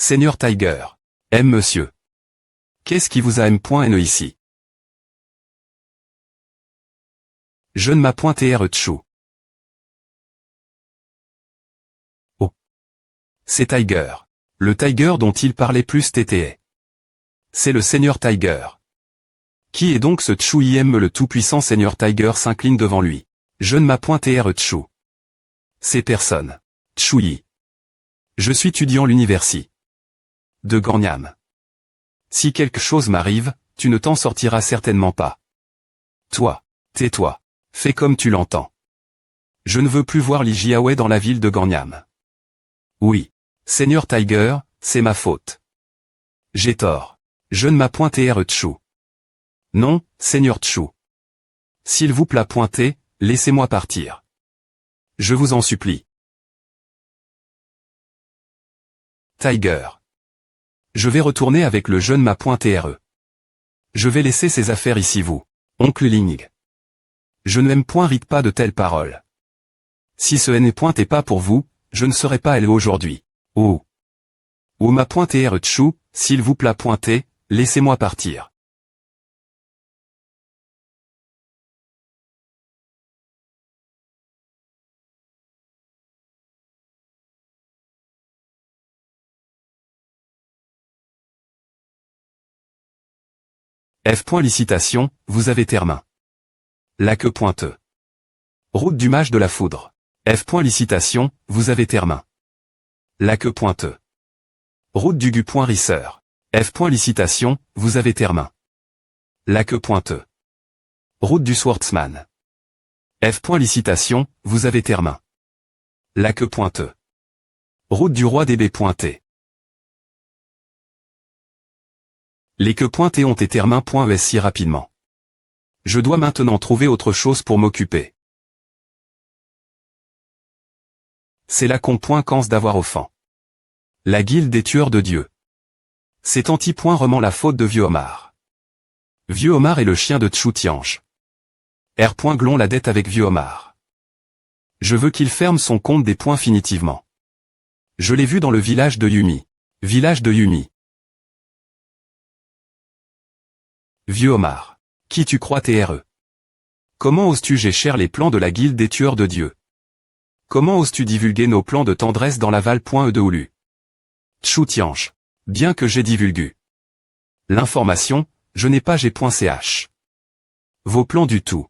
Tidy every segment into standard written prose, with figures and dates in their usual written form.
Seigneur Tiger. Monsieur. Qu'est-ce qui vous a M.N ici? Je ne m'appointé Tchou. Oh. C'est Tiger. Le Tiger dont il parlait plus TTA. C'est le Seigneur Tiger. Qui est donc ce Tchou? Le tout-puissant Seigneur Tiger s'incline devant lui. Je ne m'appointé Tchou. C'est personne. Tchouyi. Je suis étudiant l'université de Gangnam. Si quelque chose m'arrive, tu ne t'en sortiras certainement pas. Toi, tais-toi. Fais comme tu l'entends. Je ne veux plus voir Li Jiawei dans la ville de Gangnam. Oui. Seigneur Tiger, c'est ma faute. J'ai tort. Je ne m'appointé Tchou. Non, Seigneur Tchou. S'il vous plaît pointez, laissez-moi partir. Je vous en supplie. Tiger. Je vais retourner avec le jeune m'appointé Je vais laisser ces affaires ici vous. Oncle Ling. Je ne m'aime point rite pas de telles paroles. Si ce n'est pointé pas pour vous, je ne serais pas allé aujourd'hui. Oh. Ou m'appointé Tchou, s'il vous plaît pointez, laissez-moi partir. Licitation, vous avez termin. La queue pointeux. Route du mage de la foudre. Licitation, vous avez termin. La queue pointeux. Route du gu risseur. Licitation, vous avez termin. La queue pointeux. Route du swordsman. Licitation, vous avez termin. La queue pointeux. Route du roi des baies pointées. Les queues pointées ont été termin.es si rapidement. Je dois maintenant trouver autre chose pour m'occuper. C'est là qu'on pense d'avoir offend. La guilde des tueurs de Dieu. C'est anti-point rement la faute de Vieux Omar. Vieux Omar est le chien de Tchou Tiange. Glon la dette avec Vieux Omar. Je veux qu'il ferme son compte des points finitivement. Je l'ai vu dans le village de Yumi. Village de Yumi. Vieux Omar. Qui tu crois TRE? Comment oses-tu gécher les plans de la guilde des tueurs de Dieu? Comment oses-tu divulguer nos plans de tendresse dans l'aval.e de Oulu? Tchou Tiange. Bien que j'ai divulgué l'information, je n'ai pas g.ch. Vos plans du tout.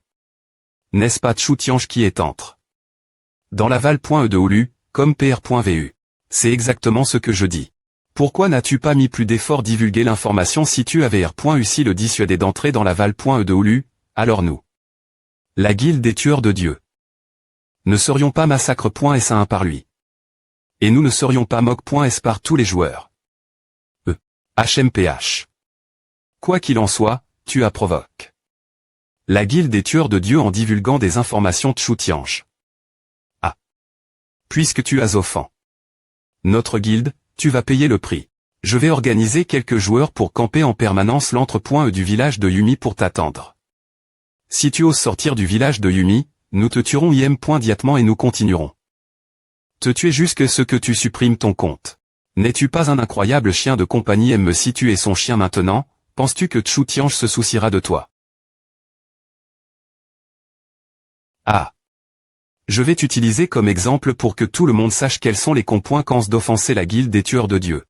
N'est-ce pas Tchou Tiange qui est entre dans l'aval.e de Oulu, comme pr.vu. C'est exactement ce que je dis. Pourquoi n'as-tu pas mis plus d'efforts divulguer l'information si tu avais r.u le dissuader d'entrer dans l'aval.e de Oulu, alors nous. La guilde des tueurs de Dieu. Ne serions pas massacre.s un par lui. Et nous ne serions pas moque.s par tous les joueurs. HMPH. Quoi qu'il en soit, tu as provoque. La guilde des tueurs de Dieu en divulguant des informations Tchou Tiange. Ah. Puisque tu as offend notre guilde, tu vas payer le prix. Je vais organiser quelques joueurs pour camper en permanence l'entre-point du village de Yumi pour t'attendre. Si tu oses sortir du village de Yumi, nous te tuerons immédiatement et nous continuerons. Te tuer jusqu'à ce que tu supprimes ton compte. N'es-tu pas un incroyable chien de compagnie si tu es son chien maintenant, penses-tu que Tchou Tiange se souciera de toi? Ah. Je vais t'utiliser comme exemple pour que tout le monde sache quels sont les conséquences d'offenser la guilde des tueurs de Dieu.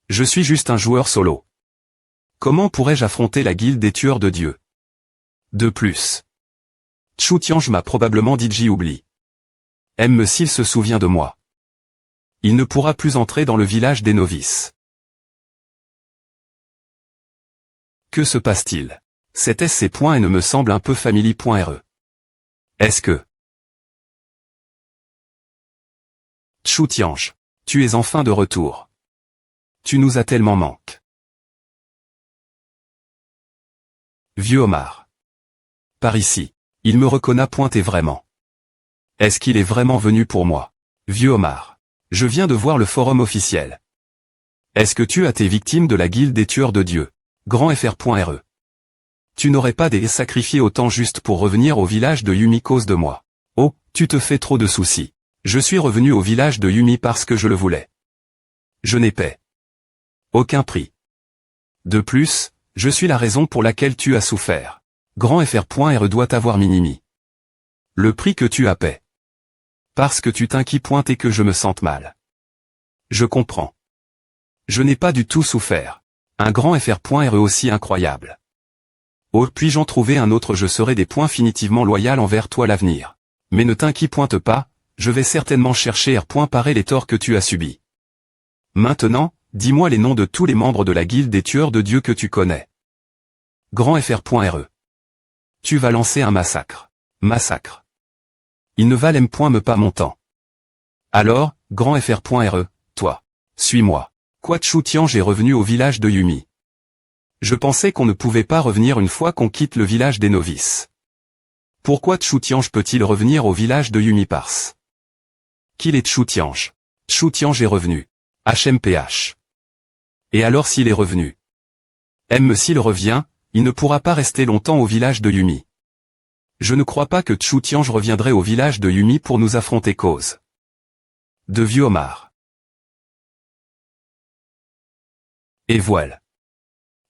Je suis juste un joueur solo. Comment pourrais-je affronter la guilde des tueurs de Dieu? De plus. Tchou Tiange m'a probablement dit j'y oublie. S'il se souvient de moi. Il ne pourra plus entrer dans le village des novices. Que se passe-t-il? Cet SC. Et ne me semble un peu family.re. Est-ce que Tchou Tiange, tu es enfin de retour. Tu nous as tellement manqué. Vieux Omar. Par ici. Il me reconnaît pointé vraiment. Est-ce qu'il est vraiment venu pour moi? Vieux Omar. Je viens de voir le forum officiel. Est-ce que tu as été victime de la guilde des tueurs de Dieu? Grand FR.re. Tu n'aurais pas des sacrifiés autant juste pour revenir au village de Yumi cause de moi. Oh, tu te fais trop de soucis. Je suis revenu au village de Yumi parce que je le voulais. Je n'ai payé aucun prix. De plus, je suis la raison pour laquelle tu as souffert. Grand FR.RE doit avoir minimi. Le prix que tu as payé. Parce que tu t'inquiètes point et que je me sente mal. Je comprends. Je n'ai pas du tout souffert. Un grand FR.RE aussi incroyable. Oh, puis-je trouver un autre? Je serai des points finitivement loyal envers toi l'avenir. Mais ne t'inquiète pointe pas, je vais certainement chercher parer les torts que tu as subis. Maintenant, dis-moi les noms de tous les membres de la guilde des tueurs de Dieu que tu connais. Grand FR.RE. Tu vas lancer un massacre. Massacre. Ils ne valent point me pas mon temps. Alors, Grand FR.RE, toi. Suis-moi. Quoi Chu-Tiange est revenu au village de Yumi. Je pensais qu'on ne pouvait pas revenir une fois qu'on quitte le village des novices. Pourquoi Chu-Tiange peut-il revenir au village de Yumi Pars? Qu'il est Chu-Tiange? Chu-Tiange est revenu. HMPH. Et alors s'il est revenu? S'il revient, il ne pourra pas rester longtemps au village de Yumi. Je ne crois pas que Chu-Tiange reviendrait au village de Yumi pour nous affronter cause. De vieux homard. Et voilà.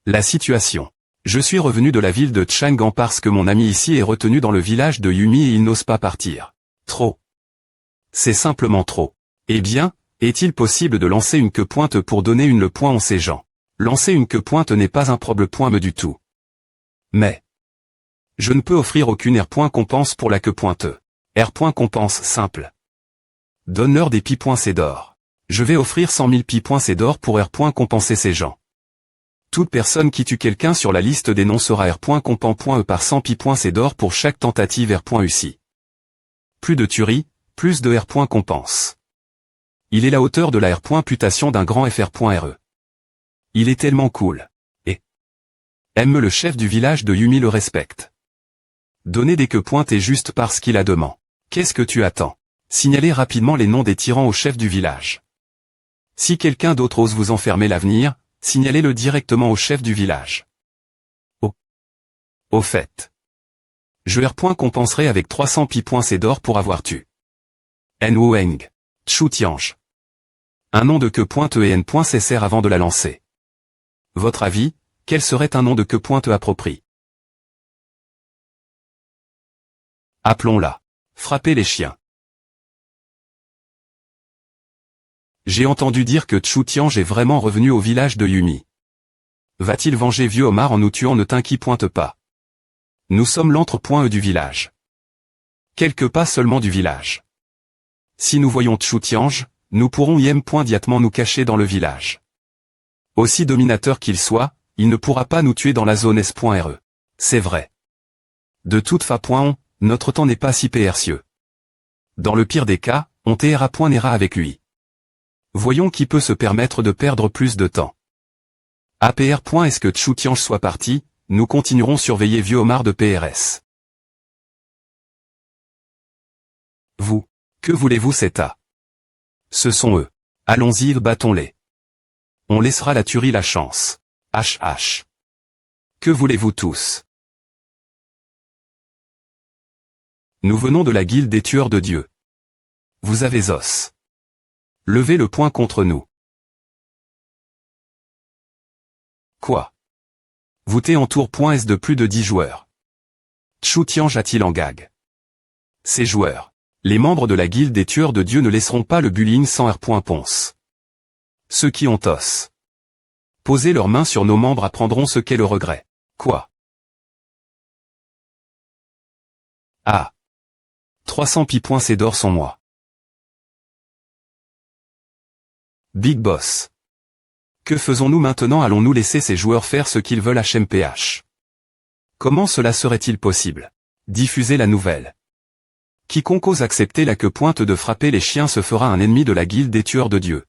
La situation. Je suis revenu de la ville de Chang'an parce que mon ami ici est retenu dans le village de Yumi et il n'ose pas partir. Trop. C'est simplement trop. Eh bien, est-il possible de lancer une queue pointe pour donner une le point en ces gens? Lancer une queue pointe n'est pas un problème du tout. Mais je ne peux offrir aucune R.compense pour la queue pointe. R.compense simple. Donne-leur des pi.c d'or. Je vais offrir 100 000 pi.c d'or pour R.compenser ces gens. Toute personne qui tue quelqu'un sur la liste des noms sera R.compense.e par 100 pi.c d'or pour chaque tentative R.UCI. Plus de tuerie, plus de R.compense. Il est la hauteur de la R.putation d'un grand FR.RE. Il est tellement cool. Et le chef du village de Yumi le respecte. Donner des queues pointes est juste parce qu'il a demandé. Qu'est-ce que tu attends? Signalez rapidement les noms des tyrans au chef du village. Si quelqu'un d'autre ose vous enfermer l'avenir, signalez-le directement au chef du village. Au fait. Je R.compenserai avec 300 pi.c d'or pour avoir tué. Nweng. Chu-Tiange. Un nom de queue pointe et N.cr avant de la lancer. Votre avis, quel serait un nom de queue pointe approprié? Appelons-la. Frapper les chiens. J'ai entendu dire que Chu-Tiange est vraiment revenu au village de Yumi. Va-t-il venger vieux homard en nous tuant? Ne t'inquiète pointe pas. Nous sommes l'entre-point du village. Quelques pas seulement du village. Si nous voyons Chu-Tiange, nous pourrons immédiatement nous cacher dans le village. Aussi dominateur qu'il soit, il ne pourra pas nous tuer dans la zone S.RE. C'est vrai. De toute façon, notre temps n'est pas si précieux. Dans le pire des cas, on n'ira avec lui. Voyons qui peut se permettre de perdre plus de temps. APR. Est-ce que Chu-Tiange soit parti? Nous continuerons surveiller vieux homard de PRS. Vous. Que voulez-vous c'est à? Ce sont eux. Allons-y, battons-les. On laissera la tuerie la chance. HH. Que voulez-vous tous? Nous venons de la guilde des tueurs de Dieu. Vous avez os. Levez le poing contre nous. Quoi? Vous en tour. Est de plus de 10 joueurs. Chu-Tiange a-t-il en gag? Ces joueurs. Les membres de la guilde des tueurs de Dieu ne laisseront pas le bullying sans R.ponce. Ceux qui ont os. Poser leurs mains sur nos membres apprendront ce qu'est le regret. Quoi? Ah. 300 pi.c d'or sont moi. Big Boss. Que faisons-nous maintenant? Allons-nous laisser ces joueurs faire ce qu'ils veulent? HMPH. Comment cela serait-il possible? Diffuser la nouvelle. Quiconque ose accepter la queue pointe de frapper les chiens se fera un ennemi de la guilde des tueurs de Dieu.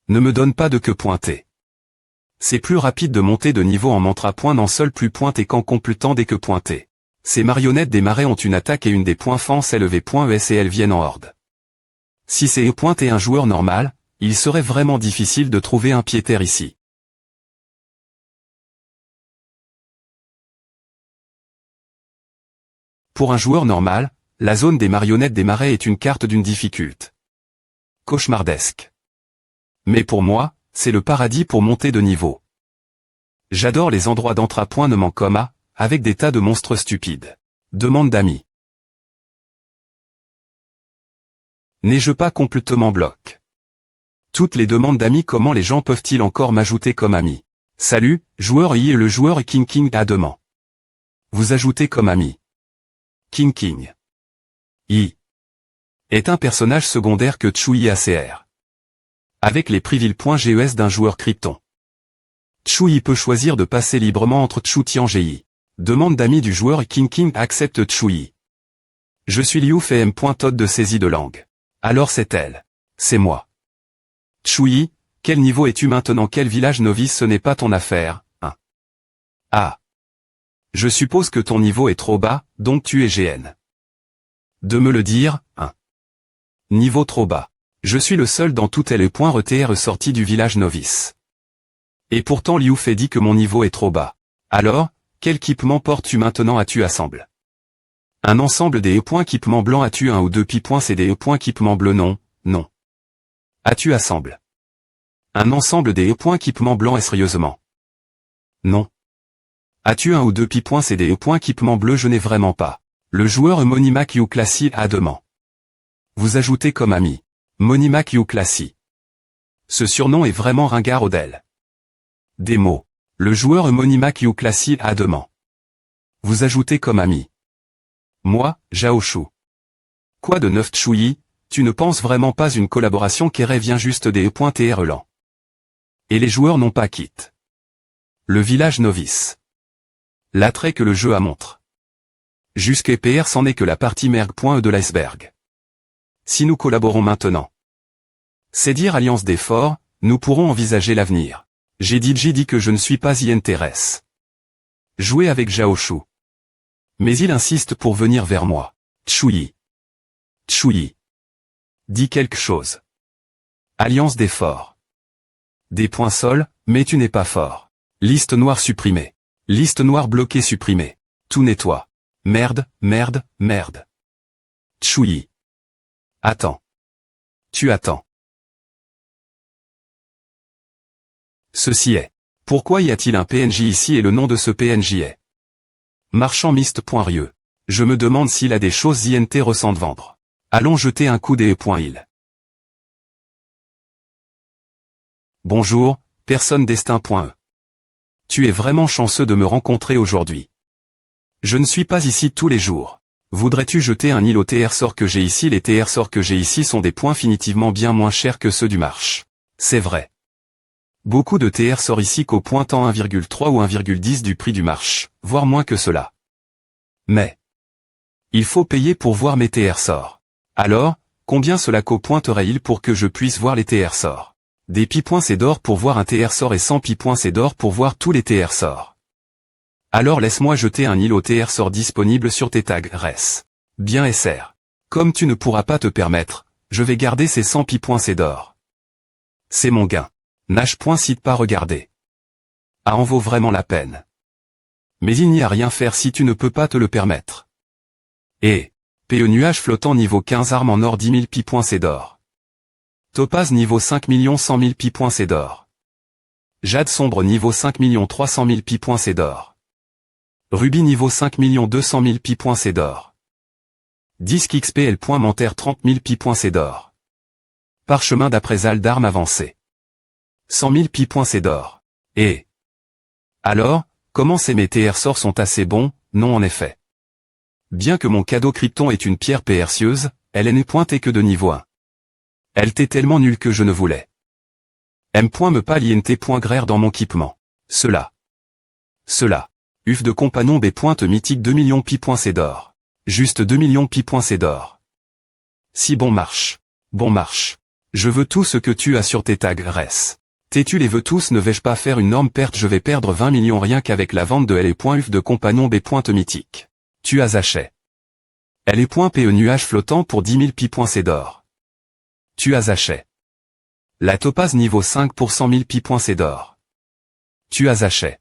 Ne me donne pas de queue pointée. C'est plus rapide de monter de niveau en mantra point n'en seul plus pointe et qu'en complétant des queues pointées. Ces marionnettes des marais ont une attaque et une des points fans LV.ES et elles viennent en horde. Si c'est E. et un joueur normal, il serait vraiment difficile de trouver un pied-terre ici. Pour un joueur normal, la zone des marionnettes des marais est une carte d'une difficulté cauchemardesque. Mais pour moi, c'est le paradis pour monter de niveau. J'adore les endroits d'entrapointement avec des tas de monstres stupides. Demande d'amis. N'ai-je pas complètement bloqué? Toutes les demandes d'amis, comment les gens peuvent-ils encore m'ajouter comme ami? Salut, joueur I et le joueur King à demain. Vous ajoutez comme ami. King I est un personnage secondaire que Chui ACR. Avec les privilèges d'un joueur Krypton. Chui peut choisir de passer librement entre Chu Tianji. Demande d'amis du joueur King accepte Chui. Je suis Liu Fei M. Todd de saisie de langue. Alors c'est elle. C'est moi. Chui, quel niveau es-tu maintenant? Quel village novice? Ce n'est pas ton affaire, hein. Ah. Je suppose que ton niveau est trop bas, donc tu es GN. De me le dire, hein. Niveau trop bas. Je suis le seul dans tout LE.RTR sorti du village novice. Et pourtant Liu Fei dit que mon niveau est trop bas. Alors, quel équipement portes-tu maintenant? As-tu assemble un ensemble des équipements blancs? As-tu un ou deux c'est des équipements bleus? Non. As-tu assemble un ensemble des équipements blancs? Et sérieusement? Non. As-tu un ou deux c'est des équipements bleus? Je n'ai vraiment pas. Le joueur Monimac Yu Classy à demain. Vous ajoutez comme ami. Monimac Yu Classy. Ce surnom est vraiment ringard Odell. Des mots. Le joueur Monimac Yu Classy à demain. Vous ajoutez comme ami. Moi, Zhao Shu. Quoi de neuf Chui, tu ne penses vraiment pas une collaboration qui vient juste des E.TR lent. Et les joueurs n'ont pas quitte. Le village novice. L'attrait que le jeu a montre. Jusqu'à PR c'en est que la partie merg.e de l'iceberg. Si nous collaborons maintenant. C'est dire alliance d'efforts, nous pourrons envisager l'avenir. J'ai dit que je ne suis pas y intéresse. Jouer avec Zhao Shu. Mais il insiste pour venir vers moi. Chui. Dis quelque chose. Alliance d'efforts. Des points sols, mais tu n'es pas fort. Liste noire supprimée. Liste noire bloquée supprimée. Tout nettoie. Merde. Chui. Attends. Tu attends. Ceci est. Pourquoi y a-t-il un PNJ ici et le nom de ce PNJ est Marchand Mist.rieux. Je me demande s'il a des choses INT ressentent vendre. Allons jeter un coup d'e.il. Bonjour, personne destin.e. Tu es vraiment chanceux de me rencontrer aujourd'hui. Je ne suis pas ici tous les jours. Voudrais-tu jeter un île au TR sort que j'ai ici? Les TR sorts que j'ai ici sont des points définitivement bien moins chers que ceux du marché. C'est vrai. Beaucoup de TR sortent ici qu'au pointant 1,3 ou 1,10 du prix du marché, voire moins que cela. Mais il faut payer pour voir mes TR sorts. Alors, combien cela pointerait-il pour que je puisse voir les TR sorts? Des pi c'est d'or pour voir un TR sort et 100 pi c'est d'or pour voir tous les TR sorts. Alors laisse-moi jeter un île au TR sort disponible sur tes tags res. Bien SR. Comme tu ne pourras pas te permettre, je vais garder ces 100 pi c'est d'or. C'est mon gain. Nash.cite pas regarder. Ah en vaut vraiment la peine. Mais il n'y a rien à faire si tu ne peux pas te le permettre. Et PE nuage flottant niveau 15 armes en or 10 000 pi c'est d'or. Topaz niveau 5 100 000 pi c'est d'or. Jade sombre niveau 5 300 000 pi c'est d'or. Ruby niveau 5 200 000 pi c'est d'or. Disque XPL mentaire 30 000 pi c'est d'or. Parchemin d'après-al d'armes avancées. 100 000 pi c'est d'or. Et alors, comment ces mes TR sorts sont assez bons? Non en effet. Bien que mon cadeau Krypton est une pierre précieuse, elle n'est pointée que de niveau 1. Elle était tellement nulle que je ne voulais. M. me pas l'INT.grère dans mon équipement. Cela. Uf de compagnon B. mythique 2 millions pi c'est d'or. Juste 2 millions pi c'est d'or. Si bon marche. Je veux tout ce que tu as sur tes tags res. Tu les veux tous, ne vais-je pas faire une énorme perte? Je vais perdre 20 millions rien qu'avec la vente de LE.uf de compagnon B. mythique. Tu as acheté. LE.PE nuage flottant pour 10 000 pi c'est d'or. Tu as acheté. La topaz niveau 5 pour 100 000 pi c'est d'or. Tu as acheté.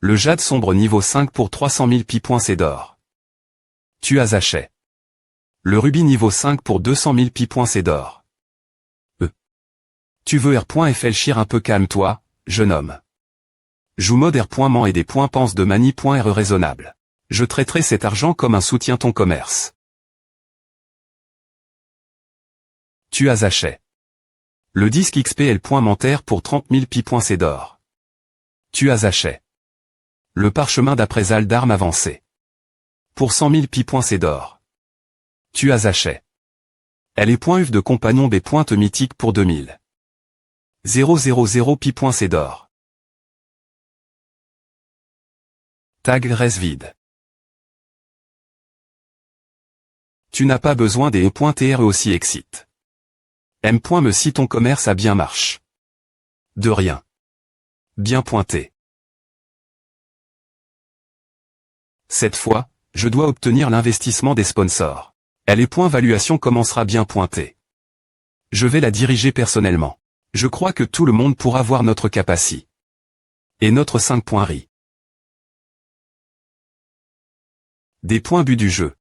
Le jade sombre niveau 5 pour 300 000 pi c'est d'or. Tu as acheté. Le rubis niveau 5 pour 200 000 pi. C'est d'or. Tu veux R.Fléchir un peu, calme-toi, jeune homme. Joue mode R.Man et des points pense de mani.R raisonnable. Je traiterai cet argent comme un soutien ton commerce. Tu as acheté. Le disque XPL. Mentaire pour 30 000 pi. C'est d'or. Tu as acheté. Le parchemin d'après-al d'armes avancées. Pour 100 000 pi. C'est d'or. Tu as acheté. Elle est .uf de compagnon B. Mythique pour 2000. 000 pi. C'est d'or. Tag reste vide. Tu n'as pas besoin des E.TRE aussi excite. M. Me si ton commerce a bien marche. De rien. Bien pointé. Cette fois, je dois obtenir l'investissement des sponsors. Elle est valuation commencera bien pointée. Je vais la diriger personnellement. Je crois que tout le monde pourra voir notre capacité. Et notre 5 points RI. Des points but du jeu.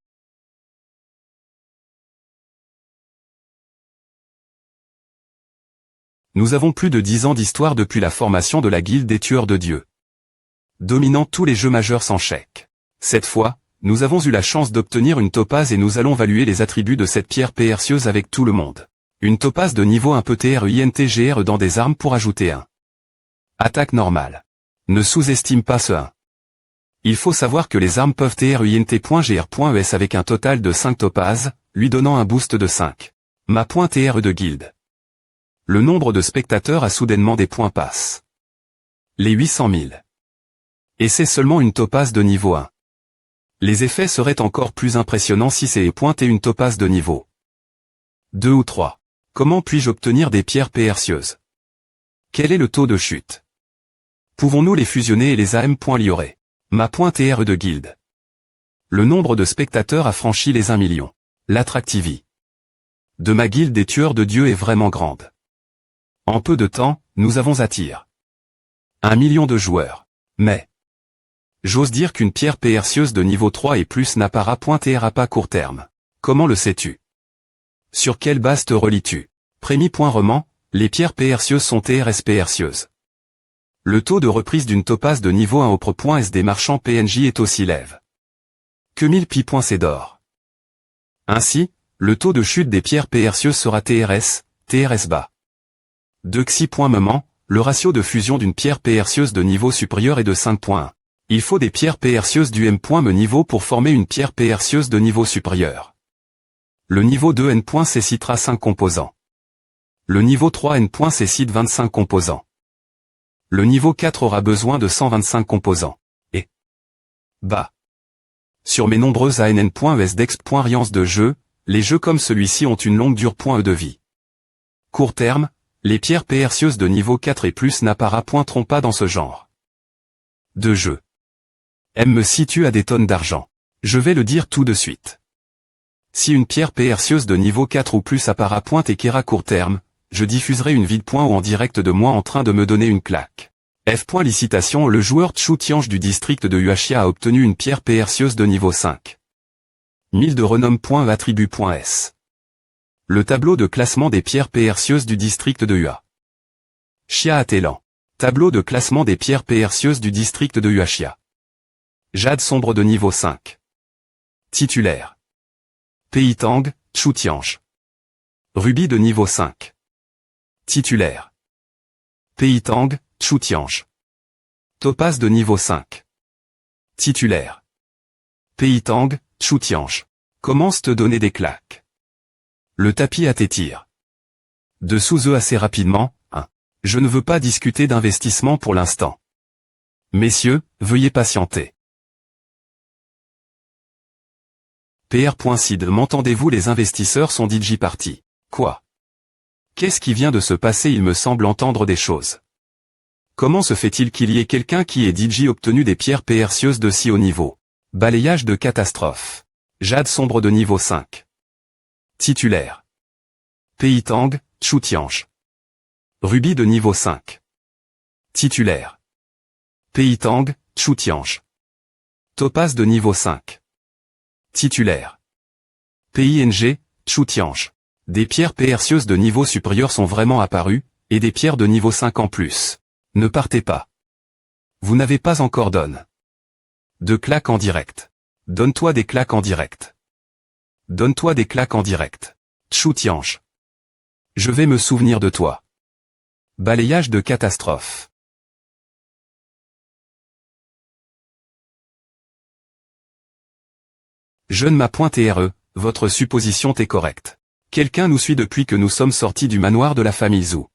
Nous avons plus de 10 ans d'histoire depuis la formation de la guilde des tueurs de dieux. Dominant tous les jeux majeurs sans chèque. Cette fois, nous avons eu la chance d'obtenir une topaze et nous allons valuer les attributs de cette pierre précieuse avec tout le monde. Une topaze de niveau 1 peut TRUINTGR dans des armes pour ajouter un. Attaque normale. Ne sous-estime pas ce 1. Il faut savoir que les armes peuvent TRUINT.GR.ES avec un total de 5 topazes, lui donnant un boost de 5. Ma.TRE de guilde. Le nombre de spectateurs a soudainement des points passe. Les 800 000. Et c'est seulement une topaze de niveau 1. Les effets seraient encore plus impressionnants si c'est pointé une topaze de niveau 2 ou 3. Comment puis-je obtenir des pierres précieuses? Quel est le taux de chute? Pouvons-nous les fusionner et les AM.liorer? Ma.TRE de guilde. Le nombre de spectateurs a franchi les 1 million. L'attractivité de ma guilde des tueurs de dieux est vraiment grande. En peu de temps, nous avons attiré 1 million de joueurs. Mais j'ose dire qu'une pierre précieuse de niveau 3 et plus n'apparaît pas court terme. Comment le sais-tu? Sur quelle base te relis-tu? Prémis.roman, les pierres précieuses sont TRS précieuses. Le taux de reprise d'une topaze de niveau 1 au .S des marchands PNJ est aussi lève que 1000 pi. C'est d'or. Ainsi, le taux de chute des pierres précieuses sera TRS bas. De xi. Moment, le ratio de fusion d'une pierre précieuse de niveau supérieur est de 5.1. Il faut des pierres précieuses du M.Me niveau pour former une pierre précieuse de niveau supérieur. Le niveau 2 N.C citera 5 composants. Le niveau 3 N.C cite 25 composants. Le niveau 4 aura besoin de 125 composants. Et bas. Sur mes nombreuses ANN.ES d'expérience de jeu, les jeux comme celui-ci ont une longue durée de vie. Court terme, les pierres précieuses de niveau 4 et plus n'apparaîtront pas dans ce genre de jeu. M me situe à des tonnes d'argent. Je vais le dire tout de suite. Si une pierre précieuse de niveau 4 ou plus apparaît et qu'ira court terme, je diffuserai une vide ou en direct de moi en train de me donner une claque. F. Licitation. Le joueur Chu Tiange du district de Huaxia a obtenu une pierre précieuse de niveau 5. 1000 de renom. Attribut.S. Le tableau de classement des pierres précieuses du district de Hua. Xia Atelan. Tableau de classement des pierres précieuses du district de Huaxia. Jade sombre de niveau 5. Titulaire. Peitang, Chu Tiange. Rubis de niveau 5. Titulaire. Peitang, Chu Tiange. Topaz de niveau 5. Titulaire. Peitang, Chu Tiange. Commence te donner des claques. Le tapis à tes tirs. Dessous eux assez rapidement, 1. Je ne veux pas discuter d'investissement pour l'instant. Messieurs, veuillez patienter. PR.Sid. M'entendez-vous? Les investisseurs sont DigiParty. Quoi? Qu'est-ce qui vient de se passer? Il me semble entendre des choses. Comment se fait-il qu'il y ait quelqu'un qui ait Digi obtenu des pierres précieuses de si haut niveau? Balayage de catastrophe. Jade sombre de niveau 5. Titulaire. Peitang, Chu Tiange. Rubis de niveau 5. Titulaire. Peitang, Chu Tiange. Topaz de niveau 5. Titulaire. PING, Chu Tiange. Des pierres précieuses de niveau supérieur sont vraiment apparues, et des pierres de niveau 5 en plus. Ne partez pas. Vous n'avez pas encore donne. De claques en direct. Donne-toi des claques en direct. Donne-toi des claques en direct. Chu Tiange. Je vais me souvenir de toi. Balayage de catastrophe. Je ne m'a point TRE, votre supposition est correcte. Quelqu'un nous suit depuis que nous sommes sortis du manoir de la famille Zhou.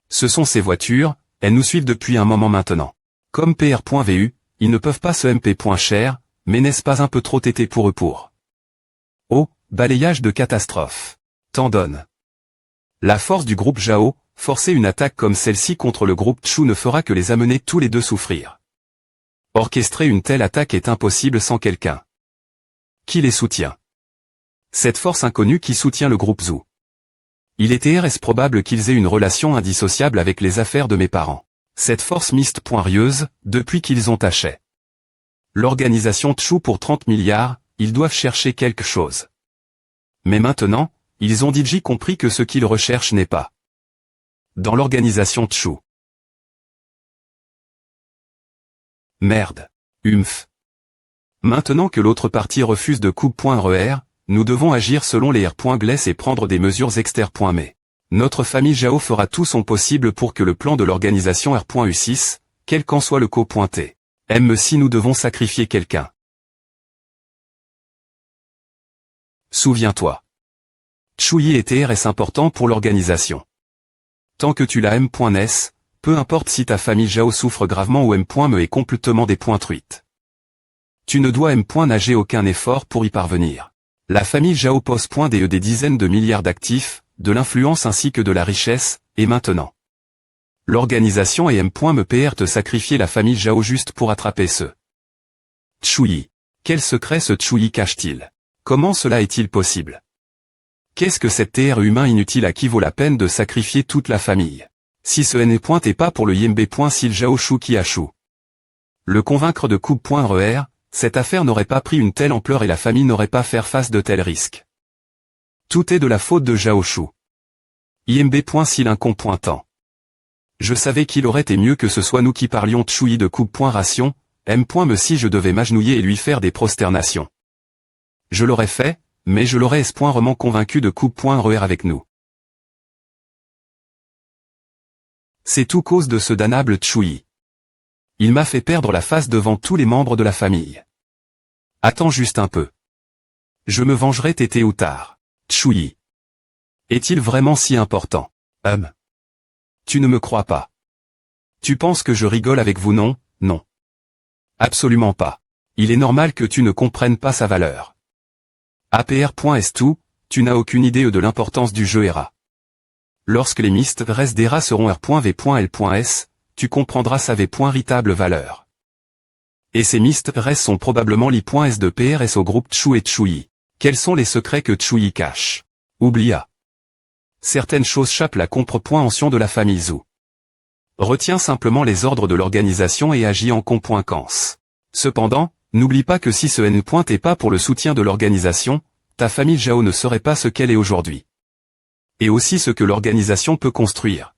Ce sont ces voitures, elles nous suivent depuis un moment maintenant. Comme PR.VU, ils ne peuvent pas se MP.cher, mais n'est-ce pas un peu trop tété pour eux pour? Oh, balayage de catastrophe. T'en donne. La force du groupe Zhao, forcer une attaque comme celle-ci contre le groupe Chu ne fera que les amener tous les deux souffrir. Orchestrer une telle attaque est impossible sans quelqu'un. Qui les soutient? Cette force inconnue qui soutient le groupe Zhou. Il était probable qu'ils aient une relation indissociable avec les affaires de mes parents. Cette force miste.rieuse, depuis qu'ils ont acheté l'organisation Chu pour 30 milliards, ils doivent chercher quelque chose. Mais maintenant, ils ont DJ compris que ce qu'ils recherchent n'est pas dans l'organisation Chu. Merde. Humph. Maintenant que l'autre partie refuse de coupe.RER, nous devons agir selon les R.Gless et prendre des mesures externes. Mais notre famille Zhao fera tout son possible pour que le plan de l'organisation R.U6, quel qu'en soit le co-pointé, même si nous devons sacrifier quelqu'un. Souviens-toi. Chuyi et TR est important pour l'organisation. Tant que tu l'as M.NES, peu importe si ta famille Zhao souffre gravement ou M.Me est complètement dépointruite. Tu ne dois M.Nager aucun effort pour y parvenir. La famille Zhao pose des dizaines de milliards d'actifs, de l'influence ainsi que de la richesse, et maintenant. L'organisation et M.Me PR te sacrifier la famille Zhao juste pour attraper ce Chuyi. Quel secret ce Chuyi cache-t-il? Comment cela est-il possible? Qu'est-ce que cet TR humain inutile à qui vaut la peine de sacrifier toute la famille? Si ce n'est pas pour le Yimbe. S'il Zhao Shu qui a Shu. Le convaincre de coupe.RER, cette affaire n'aurait pas pris une telle ampleur et la famille n'aurait pas faire face de tels risques. Tout est de la faute de Zhao Shu. Yimbe. S'il incompointant. Je savais qu'il aurait été mieux que ce soit nous qui parlions Chuyi de coupe.ration, M.Me si je devais m'agenouiller et lui faire des prosternations. Je l'aurais fait, mais je l'aurais vraiment convaincu de coupe.RER avec nous. C'est tout cause de ce damnable Chuyi. Il m'a fait perdre la face devant tous les membres de la famille. Attends juste un peu. Je me vengerai tété ou tard. Chuyi. Est-il vraiment si important? Tu ne me crois pas. Tu penses que je rigole avec vous? Non, non. Absolument pas. Il est normal que tu ne comprennes pas sa valeur. APR.S tout, tu n'as aucune idée de l'importance du jeu ERA. Lorsque les mistes restes d'ERA seront R.V.L.S, tu comprendras sa véritable valeur. Et ces mistes restes sont probablement l'I.S de PRS au groupe Chu et Chuyi. Quels sont les secrets que Chuyi cache? Oublia. Certaines choses chappent la compréhension de la famille Zhou. Retiens simplement les ordres de l'organisation et agis en conséquence. Cependant, n'oublie pas que si ce N. est pas pour le soutien de l'organisation, ta famille Zhao ne serait pas ce qu'elle est aujourd'hui. Et aussi ce que l'organisation peut construire.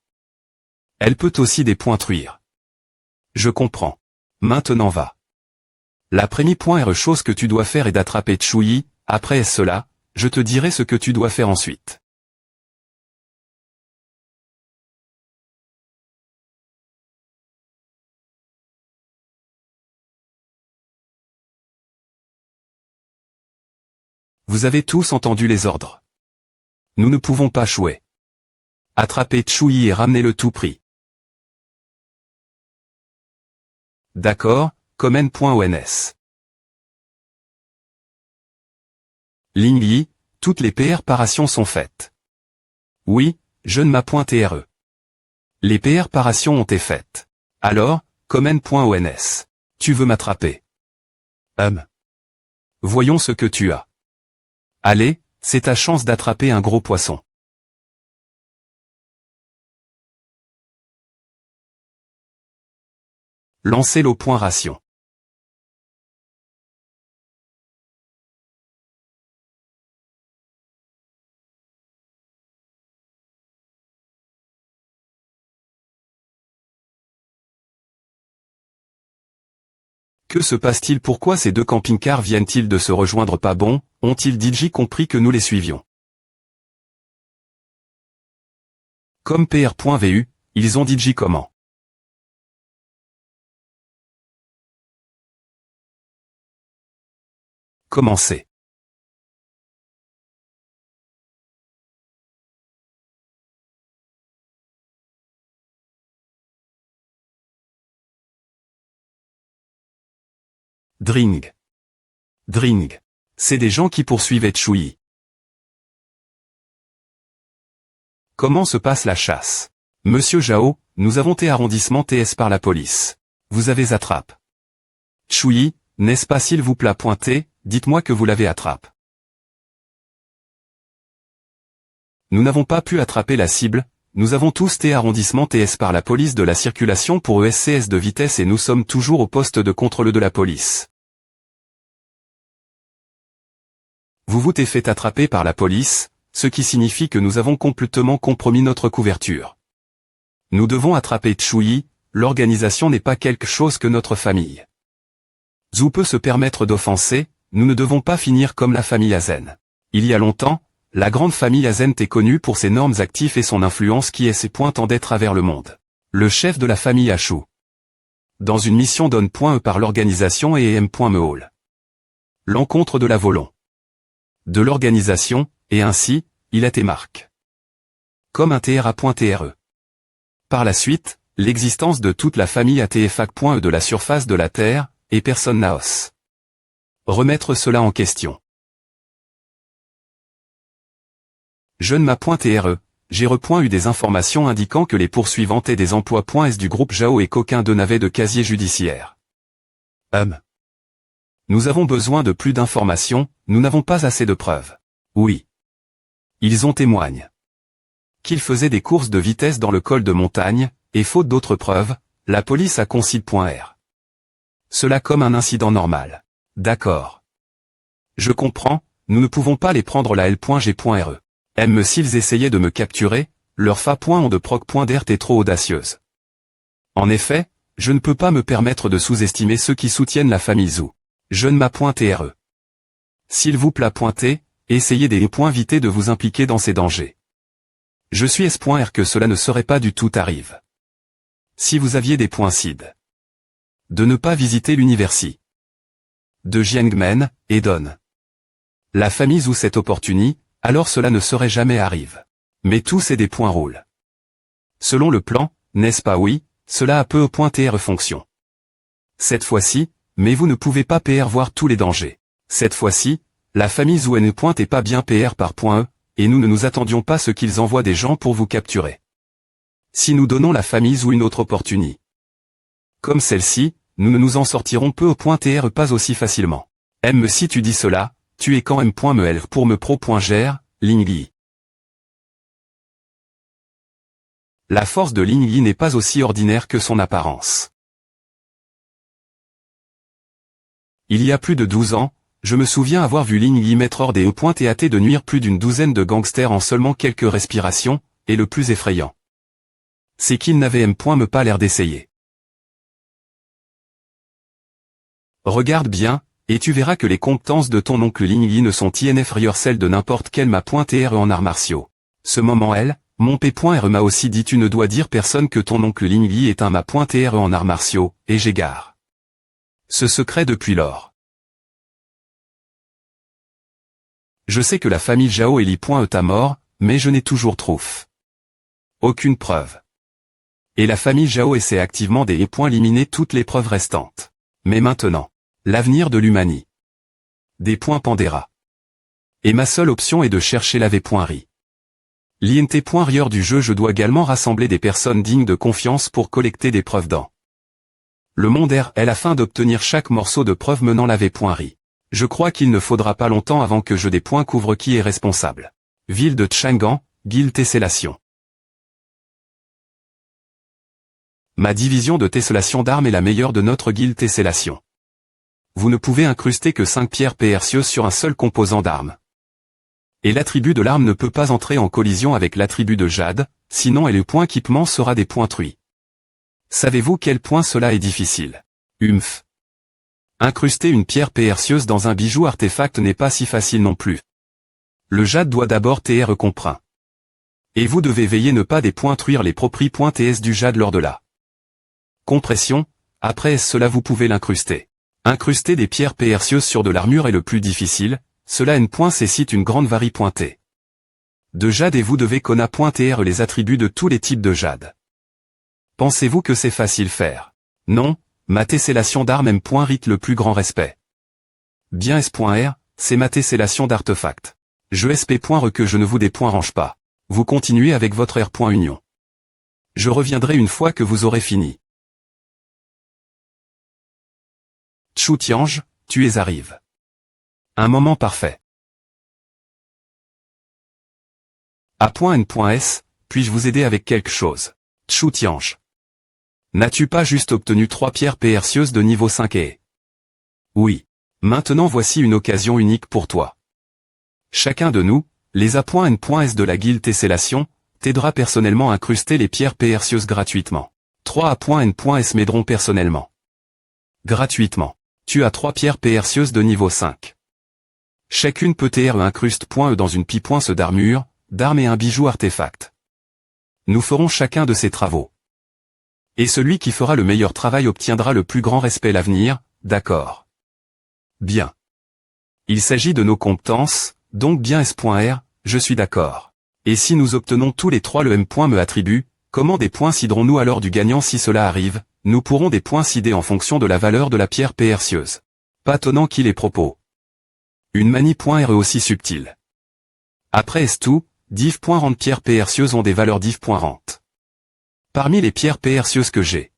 Elle peut aussi dépointruire. Je comprends. Maintenant va. La première chose que tu dois faire est d'attraper Chuyi, après cela, je te dirai ce que tu dois faire ensuite. Vous avez tous entendu les ordres. Nous ne pouvons pas chouer. Attrapez Chuyi et ramenez-le tout prix. D'accord, comme N.ONS. Ling Yi, toutes les préparations sont faites. Oui, je ne m'appointe RE. Les préparations ont été faites. Alors, comme N.ONS. Tu veux m'attraper? Voyons ce que tu as. Allez, c'est ta chance d'attraper un gros poisson. Lancez l'eau.ration. Que se passe-t-il? Pourquoi ces deux camping-cars viennent-ils de se rejoindre? Pas bon, ont-ils DJ compris que nous les suivions? Comme PR.vu, ils ont DJ comment? Commencez. Dring. Dring. C'est des gens qui poursuivaient Tsui. Comment se passe la chasse? Monsieur Zhao, nous avons été arrondissement TS par la police. Vous avez attrape. Tsui, n'est-ce pas s'il vous plaît pointé, dites-moi que vous l'avez attrape. Nous n'avons pas pu attraper la cible, nous avons tous été arrondissement TS par la police de la circulation pour ESCS de vitesse et nous sommes toujours au poste de contrôle de la police. Vous vous êtes fait attraper par la police, ce qui signifie que nous avons complètement compromis notre couverture. Nous devons attraper Tsui, l'organisation n'est pas quelque chose que notre famille. Zhu peut se permettre d'offenser, nous ne devons pas finir comme la famille Azen. Il y a longtemps, la grande famille Azen est connue pour ses normes actifs et son influence qui est ses points tendait à travers le monde. Le chef de la famille Ashu. Dans une mission donne.e par l'organisation et em.meol. L'encontre de la volon. De l'organisation, et ainsi, il a été marque. Comme un TRA.TRE. Par la suite, l'existence de toute la famille ATFAC.e de la surface de la Terre, et personne naos. Remettre cela en question. Jeune ma.TRE, j'ai eu des informations indiquant que les poursuivantes et des emplois.s du groupe Zhao et qu'aucun d'eux n'avait de casier judiciaire. Nous avons besoin de plus d'informations, nous n'avons pas assez de preuves. Oui. Ils en témoignent. Qu'ils faisaient des courses de vitesse dans le col de montagne, et faute d'autres preuves, la police a considéré.r. Cela comme un incident normal. D'accord. Je comprends, nous ne pouvons pas les prendre la L.G.re. Même s'ils essayaient de me capturer, leurs fa.ont de proc.dert est trop audacieuse. En effet, je ne peux pas me permettre de sous-estimer ceux qui soutiennent la famille Zhu. Jeune ma.TRE. S'il vous plaît pointer, essayez des points éviter de vous impliquer dans ces dangers. Je suis S.R que cela ne serait pas du tout arrive. Si vous aviez des points CID. De ne pas visiter l'université. De Jiangmen, et Don. La famille Zhu cette opportunité, alors cela ne serait jamais arrive. Mais tous c'est des points rôles. Selon le plan, n'est-ce pas oui, cela a peu .TR fonction. Cette fois-ci, mais vous ne pouvez pas PR voir tous les dangers. Cette fois-ci, la famille Zhu ne pointe pas bien PR par .e, et nous ne nous attendions pas ce qu'ils envoient des gens pour vous capturer. Si nous donnons la famille Zhu une autre opportunité. Comme celle-ci, nous ne nous en sortirons peu .TR pas aussi facilement. M si tu dis cela, tu es quand M.mel pour me pro.ger, Lingyi. La force de Lingyi n'est pas aussi ordinaire que son apparence. Il y a plus de 12 ans, je me souviens avoir vu Lingyi mettre hors des et hâter de nuire plus d'une douzaine de gangsters en seulement quelques respirations, et le plus effrayant. C'est qu'il n'avait me pas l'air d'essayer. Regarde bien, et tu verras que les compétences de ton oncle Lingyi ne sont inférieures celles de n'importe quel ma.TR en arts martiaux. Ce moment mon P.R m'a aussi dit tu ne dois dire personne que ton oncle Lingyi est un ma.TR en arts martiaux, et j'égare. Ce secret depuis lors. Je sais que la famille Zhao et Li.E à mort, mais je n'ai toujours trouf. Aucune preuve. Et la famille Zhao essaie activement d'éliminer toutes les preuves restantes. Mais maintenant, l'avenir de l'humanité. Des points Pandera. Et ma seule option est de chercher la V.ri. L'INT.rieur du jeu je dois également rassembler des personnes dignes de confiance pour collecter des preuves dans le monde RL afin d'obtenir chaque morceau de preuve menant la V.ri. Je crois qu'il ne faudra pas longtemps avant que je des points couvre qui est responsable. Ville de Chang'an, guilde Tessellation. Ma division de tessellation d'armes est la meilleure de notre guilde Tessellation. Vous ne pouvez incruster que 5 pierres précieuses sur un seul composant d'armes. Et l'attribut de l'arme ne peut pas entrer en collision avec l'attribut de jade, sinon et le point équipement sera des points truits. Savez-vous quel point cela est difficile? Humph. Incruster une pierre précieuse dans un bijou artefact n'est pas si facile non plus. Le jade doit d'abord être compreint. Et vous devez veiller ne pas dépointruire les propriétés du jade lors de la compression. Après cela vous pouvez l'incruster. Incruster des pierres précieuses sur de l'armure est le plus difficile, cela nécessite une grande variété de jade et vous devez connaître les attributs de tous les types de jade. Pensez-vous que c'est facile faire? Non, ma tessellation d'armes rite le plus grand respect. Bien S.R, c'est ma tessellation d'artefact. Je SP.re que je ne vous range pas. Vous continuez avec votre R.Union. Je reviendrai une fois que vous aurez fini. Tchou Tiange, tu es arrive. Un moment parfait. A.N.S, puis-je vous aider avec quelque chose? Tchou Tiange. N'as-tu pas juste obtenu 3 pierres précieuses de niveau 5 et... Oui. Maintenant voici une occasion unique pour toi. Chacun de nous, les A.N.S de la guilde Tessellation, t'aidera personnellement à incruster les pierres précieuses gratuitement. 3 A.N.S m'aideront personnellement. Gratuitement. Tu as 3 pierres précieuses de niveau 5. Chacune peut être incruste.e dans une pipe d'armure, d'armes et un bijou artefact. Nous ferons chacun de ces travaux. Et celui qui fera le meilleur travail obtiendra le plus grand respect l'avenir, d'accord. Bien. Il s'agit de nos compétences, donc bien S.R, je suis d'accord. Et si nous obtenons tous les 3 le me attribue, comment des points ciderons-nous alors du gagnant si cela arrive? Nous pourrons des points cider en fonction de la valeur de la pierre précieuse. Pas tonnant qu'il est propos. Une manie.re aussi subtile. Après S2, div.rent pierres précieuses ont des valeurs div.rent. Parmi les pierres précieuses que j'ai,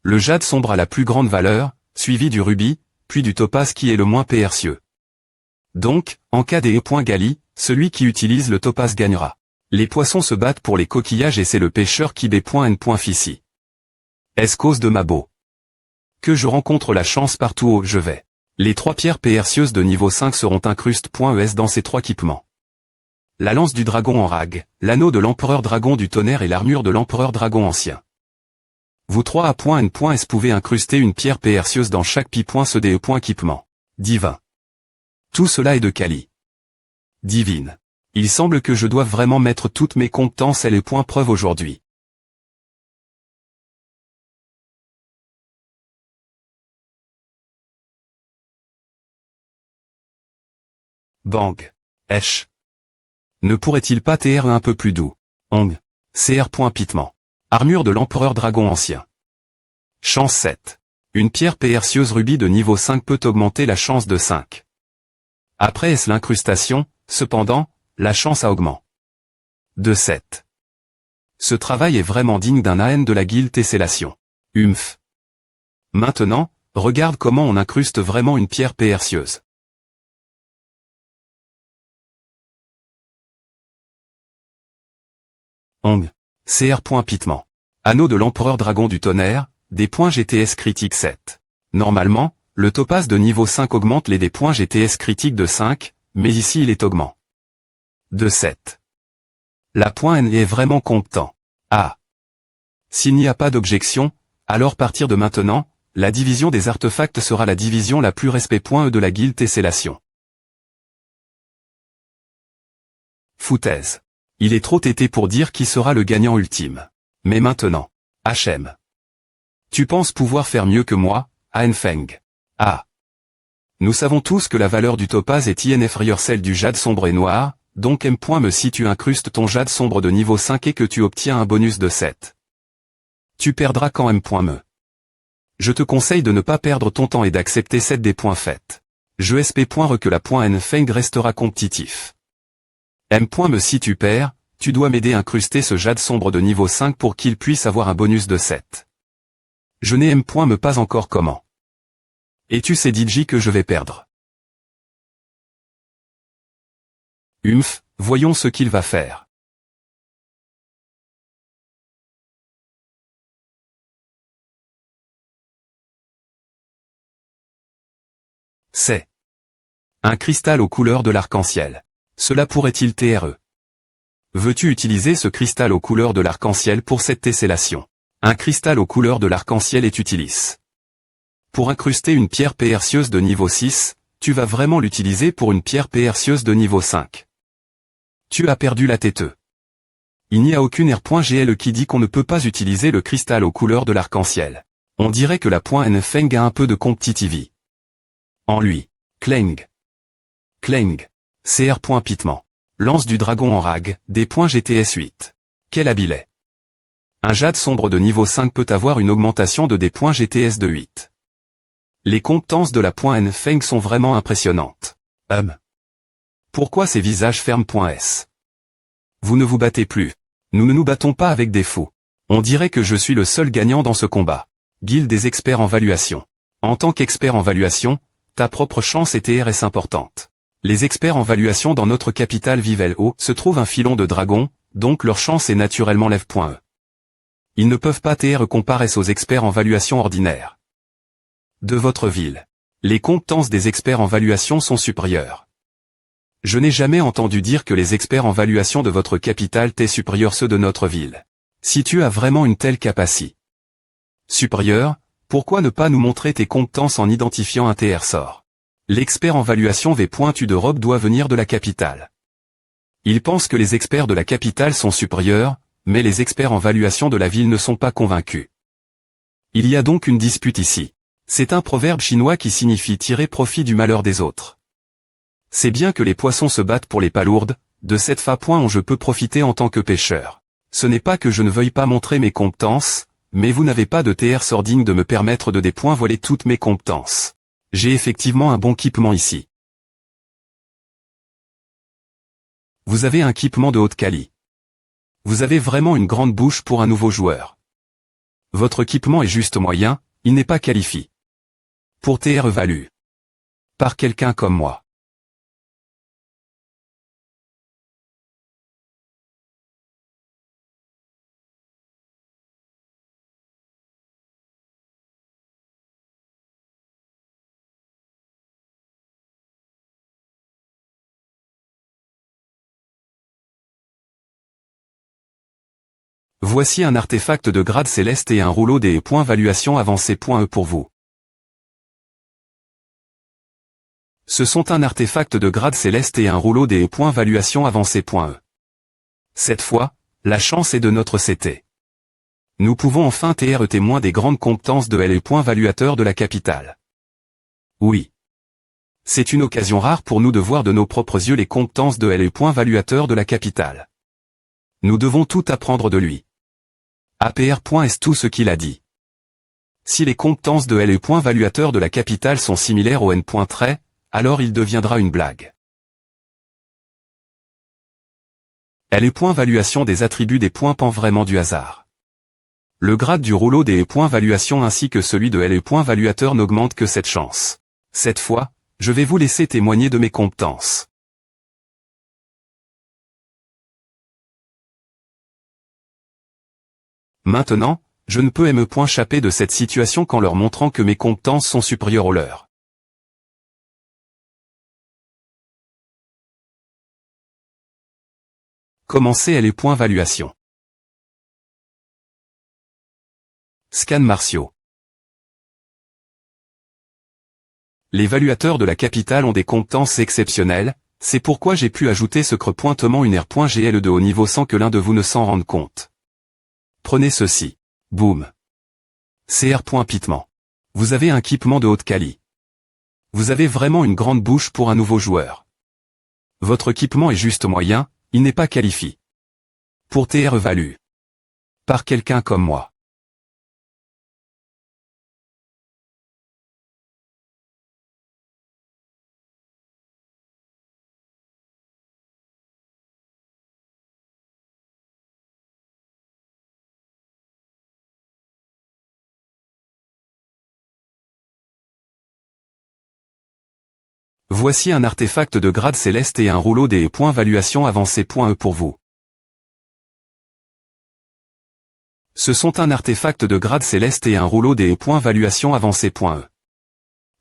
le jade sombre a la plus grande valeur, suivi du rubis, puis du topaz qui est le moins précieux. Donc, en cas des E.Gali, celui qui utilise le topaz gagnera. Les poissons se battent pour les coquillages et c'est le pêcheur qui B.N. Fici. Est-ce cause de ma beau? Que je rencontre la chance partout où je vais. Les 3 pierres précieuses de niveau 5 seront incruste.es dans ces 3 équipements. La lance du dragon en rag, l'anneau de l'empereur dragon du tonnerre et l'armure de l'empereur dragon ancien. Vous 3 A.N.S pouvez incruster une pierre précieuse dans chaque pi.cde. Équipement. Divin. Tout cela est de quali. Divine. Il semble que je doive vraiment mettre toutes mes compétences et les points preuve aujourd'hui. Bang. Esh. Ne pourrait-il pas être un peu plus doux? Ong. Cr. Pitement. Armure de l'empereur dragon ancien. Chance 7. Une pierre précieuse rubis de niveau 5 peut augmenter la chance de 5. Après est-ce l'incrustation, cependant, la chance a augmenté. De 7. Ce travail est vraiment digne d'un AN de la guilde Tessellation. Humph. Maintenant, regarde comment on incruste vraiment une pierre précieuse. Ong. Cr. Pitement. Anneau de l'empereur dragon du tonnerre, des points GTS critique 7. Normalement, le topaz de niveau 5 augmente les des points GTS critique de 5, mais ici il est augment. De 7. La point N est vraiment compétent. Ah. S'il n'y a pas d'objection, alors partir de maintenant, la division des artefacts sera la division la plus respect.e de la guilde Tessellation. Foutaise. Il est trop têté pour dire qui sera le gagnant ultime. Mais maintenant, HM. Tu penses pouvoir faire mieux que moi, Feng? Ah. Nous savons tous que la valeur du topaz est inférieure celle du jade sombre et noir, donc me si tu incrustes ton jade sombre de niveau 5 et que tu obtiens un bonus de 7. Tu perdras quand me. Je te conseille de ne pas perdre ton temps et d'accepter 7 des points faits. Je SP.re que la Feng restera compétitif. Me si tu perds, tu dois m'aider à incruster ce jade sombre de niveau 5 pour qu'il puisse avoir un bonus de 7. Je n'ai me pas encore comment. Et tu sais DJ que je vais perdre. Humph, voyons ce qu'il va faire. C'est un cristal aux couleurs de l'arc-en-ciel. Cela pourrait-il TRE? Veux-tu utiliser ce cristal aux couleurs de l'arc-en-ciel pour cette tessellation? Un cristal aux couleurs de l'arc-en-ciel est utilis. Pour incruster une pierre précieuse de niveau 6, tu vas vraiment l'utiliser pour une pierre précieuse de niveau 5. Tu as perdu la tête. Il n'y a aucune R.GL qui dit qu'on ne peut pas utiliser le cristal aux couleurs de l'arc-en-ciel. On dirait que la .NFeng a un peu de competitivity en lui. Clang. Clang. CR. Pitement. Lance du dragon en rag, des GTS 8. Quel habilet. Un jade sombre de niveau 5 peut avoir une augmentation de des GTS de 8. Les compétences de la .NFeng sont vraiment impressionnantes. Pourquoi ces visages fermes.s? Vous ne vous battez plus. Nous ne nous battons pas avec des fous. On dirait que je suis le seul gagnant dans ce combat. Guilde des experts en valuation. En tant qu'expert en valuation, ta propre chance et TRS importante. Les experts en valuation dans notre capitale vivent haut se trouve un filon de dragon, donc leur chance est naturellement lève.e. Ils ne peuvent pas TR comparer aux experts en valuation ordinaires de votre ville. Les compétences des experts en valuation sont supérieures. Je n'ai jamais entendu dire que les experts en valuation de votre capitale t'est supérieurs ceux de notre ville. Si tu as vraiment une telle capacité supérieure, pourquoi ne pas nous montrer tes compétences en identifiant un TR sort? L'expert en valuation V.U d'Europe doit venir de la capitale. Il pense que les experts de la capitale sont supérieurs, mais les experts en valuation de la ville ne sont pas convaincus. Il y a donc une dispute ici. C'est un proverbe chinois qui signifie tirer profit du malheur des autres. C'est bien que les poissons se battent pour les palourdes, de cette façon je peux profiter en tant que pêcheur. Ce n'est pas que je ne veuille pas montrer mes compétences, mais vous n'avez pas de TR sort digne de me permettre de voler toutes mes compétences. J'ai effectivement un bon équipement ici. Vous avez un équipement de haute qualité. Vous avez vraiment une grande bouche pour un nouveau joueur. Votre équipement est juste moyen, il n'est pas qualifié pour TR valu par quelqu'un comme moi. Voici un artefact de grade céleste et un rouleau des valuation avancé.e pour vous. Ce sont un artefact de grade céleste et un rouleau des valuation avancé.e. Cette fois, la chance est de notre CT. Nous pouvons enfin TR témoin des grandes compétences de valuateur de la capitale. Oui. C'est une occasion rare pour nous de voir de nos propres yeux les compétences de valuateur de la capitale. Nous devons tout apprendre de lui. APR.est tout ce qu'il a dit. Si les compétences de valuateur de la capitale sont similaires au N.trait, alors il deviendra une blague. Valuation des attributs des points pan vraiment du hasard. Le grade du rouleau des valuation ainsi que celui de valuateur n'augmente que cette chance. Cette fois, je vais vous laisser témoigner de mes compétences. Maintenant, je ne peux m'échapper de cette situation qu'en leur montrant que mes compétences sont supérieures aux leurs. Commencez valuation. Scan martiaux. Les valuateurs de la capitale ont des compétences exceptionnelles, c'est pourquoi j'ai pu ajouter ce pointement une R.GL de haut niveau sans que l'un de vous ne s'en rende compte. Prenez ceci. Boum. CR. Pitement. Vous avez un équipement de haute qualité. Vous avez vraiment une grande bouche pour un nouveau joueur. Votre équipement est juste moyen, il n'est pas qualifié pour TR valu par quelqu'un comme moi. Voici un artefact de grade céleste et un rouleau des valuation avancé.e pour vous. Ce sont un artefact de grade céleste et un rouleau des valuation avancé.e.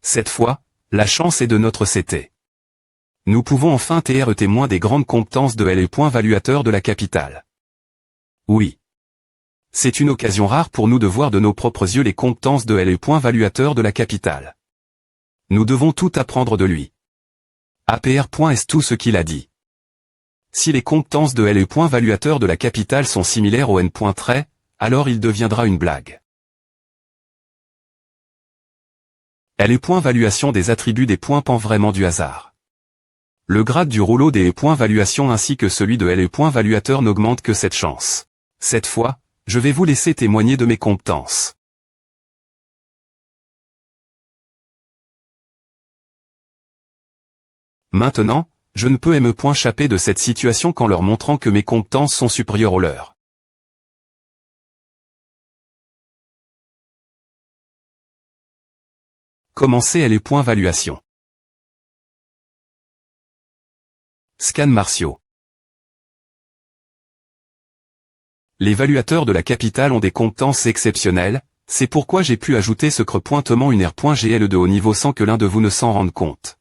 Cette fois, la chance est de notre CT. Nous pouvons enfin TR témoin des grandes compétences de valuateur de la capitale. Oui. C'est une occasion rare pour nous de voir de nos propres yeux les compétences de LE. Valuateur de la capitale. Nous devons tout apprendre de lui. APR. Est tout ce qu'il a dit. Si les compétences de LE. Valuateur de la capitale sont similaires au N. Trait, alors il deviendra une blague. LE. Valuation des attributs des points pan vraiment du hasard. Le grade du rouleau des valuation ainsi que celui de LE. Valuateur n'augmente que cette chance. Cette fois, je vais vous laisser témoigner de mes compétences. Maintenant, je ne peux m'échapper de cette situation qu'en leur montrant que mes compétences sont supérieures aux leurs. Commencez LE. Valuation. Scan martiaux. Les valuateurs de la capitale ont des compétences exceptionnelles, c'est pourquoi j'ai pu ajouter ce creux pointement une R.GL de haut niveau sans que l'un de vous ne s'en rende compte.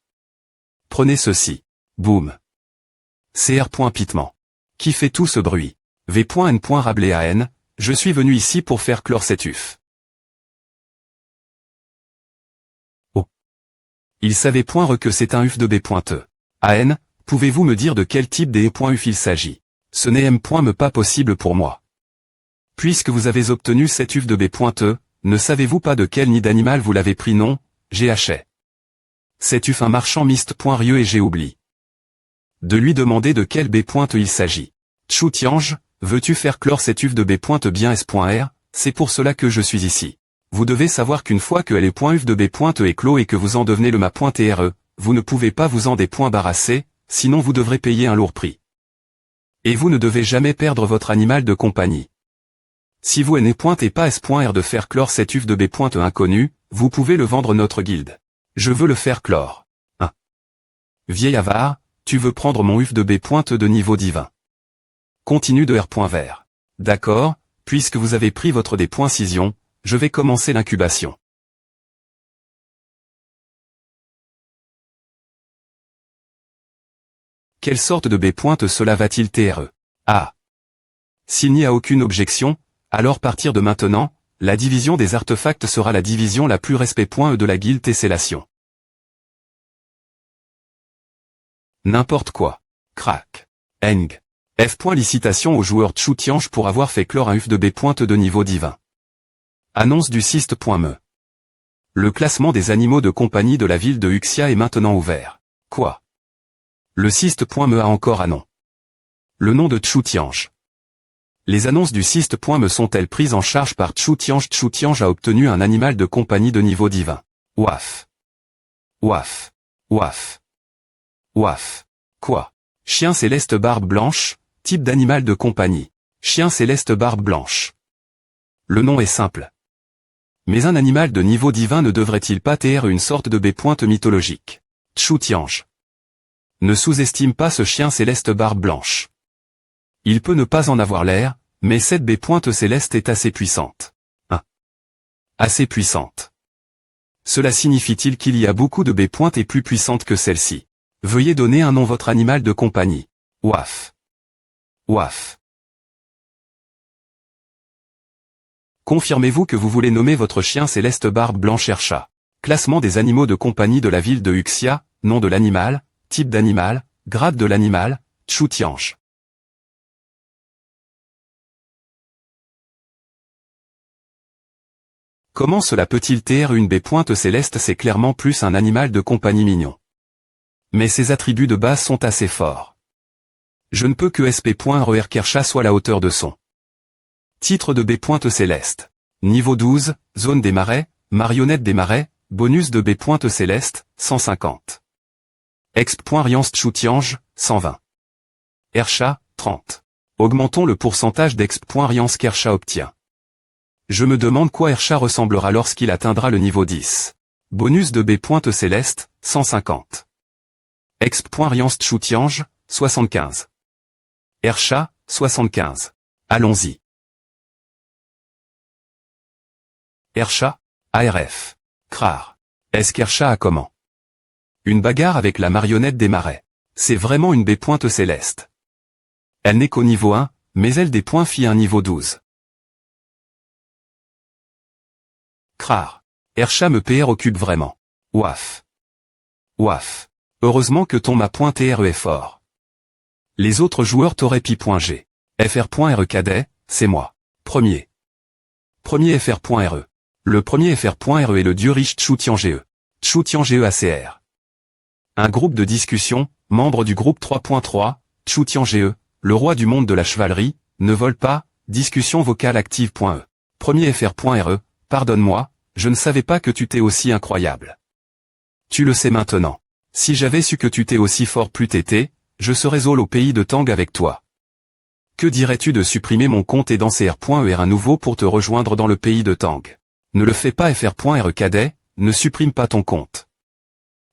Prenez ceci. Boum. CR. Pitement. Qui fait tout ce bruit? V.N. Rabelais AN, je suis venu ici pour faire clore cette UF. Oh. Il savait point que c'est un UF de B. AN, pouvez-vous me dire de quel type des UF il s'agit? Ce n'est M. me pas possible pour moi. Puisque vous avez obtenu cette UF de B. Ne savez-vous pas de quel nid d'animal vous l'avez pris? Non, j'ai acheté. C'est UF un marchand mixte. Rieux et j'ai oublié de lui demander de quel B. il s'agit. Tchou Tiange, veux-tu faire clore cette UF de B. bien S.R, c'est pour cela que je suis ici. Vous devez savoir qu'une fois que LE. UF de B. est clos et que vous en devenez le ma.TRE, vous ne pouvez pas vous en débarrasser, sinon vous devrez payer un lourd prix. Et vous ne devez jamais perdre votre animal de compagnie. Si vous n'êtes pas S.R de faire clore cette UF de B. inconnu, vous pouvez le vendre notre guilde. Je veux le faire clore. 1. Vieil avare, tu veux prendre mon UF de B. de niveau divin. Continue de R. Vert. D'accord, puisque vous avez pris votre D.Cision, je vais commencer l'incubation. Quelle sorte de B. cela va-t-il TRE? Ah. S'il n'y a aucune objection, alors partir de maintenant, la division des artefacts sera la division la plus respect.E de la guilde Tessellation. N'importe quoi. Crac. Eng. F. Licitation au joueur Tchou Tiange pour avoir fait clore un UF de B. de niveau divin. Annonce du Siste.me. Le classement des animaux de compagnie de la ville de Uxia est maintenant ouvert. Quoi? Le Siste.me a encore un nom. Le nom de Tchou Tiange. Les annonces du Siste.me sont-elles prises en charge par Tchou Tiange? Tchou Tiange a obtenu un animal de compagnie de niveau divin. Ouaf. Ouaf. Ouaf. Ouaf. Quoi? Chien céleste barbe blanche, type d'animal de compagnie. Chien céleste barbe blanche. Le nom est simple. Mais un animal de niveau divin ne devrait-il pas TR une sorte de B. mythologique? Tchou Tiange. Ne sous-estime pas ce chien céleste barbe blanche. Il peut ne pas en avoir l'air, mais cette B. céleste est assez puissante. 1. Assez puissante. Cela signifie-t-il qu'il y a beaucoup de B. et plus puissantes que celle-ci? Veuillez donner un nom votre animal de compagnie. Ouaf. Ouaf. Confirmez-vous que vous voulez nommer votre chien céleste barbe blanche Ersha. Classement des animaux de compagnie de la ville de Uxia, nom de l'animal, type d'animal, grade de l'animal, Tchou Tiange. Comment cela peut-il TR une B. céleste? C'est clairement plus un animal de compagnie mignon. Mais ses attributs de base sont assez forts. Je ne peux que SP.RER Kersha soit la hauteur de son. Titre de B. céleste. Niveau 12, zone des marais, marionnette des marais, bonus de B. céleste, 150. Exp.Riance Tchou Tiange, 120. Ersha, 30. Augmentons le pourcentage d'Exp.Riance qu'Ersha obtient. Je me demande quoi Ersha ressemblera lorsqu'il atteindra le niveau 10. Bonus de B. céleste, 150. Exp.Riance Tchou Tiange, 75. Ersha, 75. Allons-y. Ersha, ARF. Krar. Est-ce qu'Ersha a comment? Une bagarre avec la marionnette des marais. C'est vraiment une B. céleste. Elle n'est qu'au niveau 1, mais elle des points fit un niveau 12. Crar. Ercha me occupe vraiment. Ouaf. Ouaf. Heureusement que ton ma.TRE est fort. Les autres joueurs t'auraient pi.G. FR.RE cadet, c'est moi. Premier. Premier FR.RE. Le premier FR.RE est le dieu riche Chu Tiange. Chu Tiange ACR. Un groupe de discussion, membre du groupe 3.3, Chu Tiange, le roi du monde de la chevalerie, ne vole pas, discussion vocale active.E. Premier FR.RE, pardonne-moi, je ne savais pas que tu t'es aussi incroyable. Tu le sais maintenant. Si j'avais su que tu t'es aussi fort plus t'étais, je serais au pays de Tang avec toi. Que dirais-tu de supprimer mon compte et danser R.ER à nouveau pour te rejoindre dans le pays de Tang? Ne le fais pas FR.RE cadet, ne supprime pas ton compte.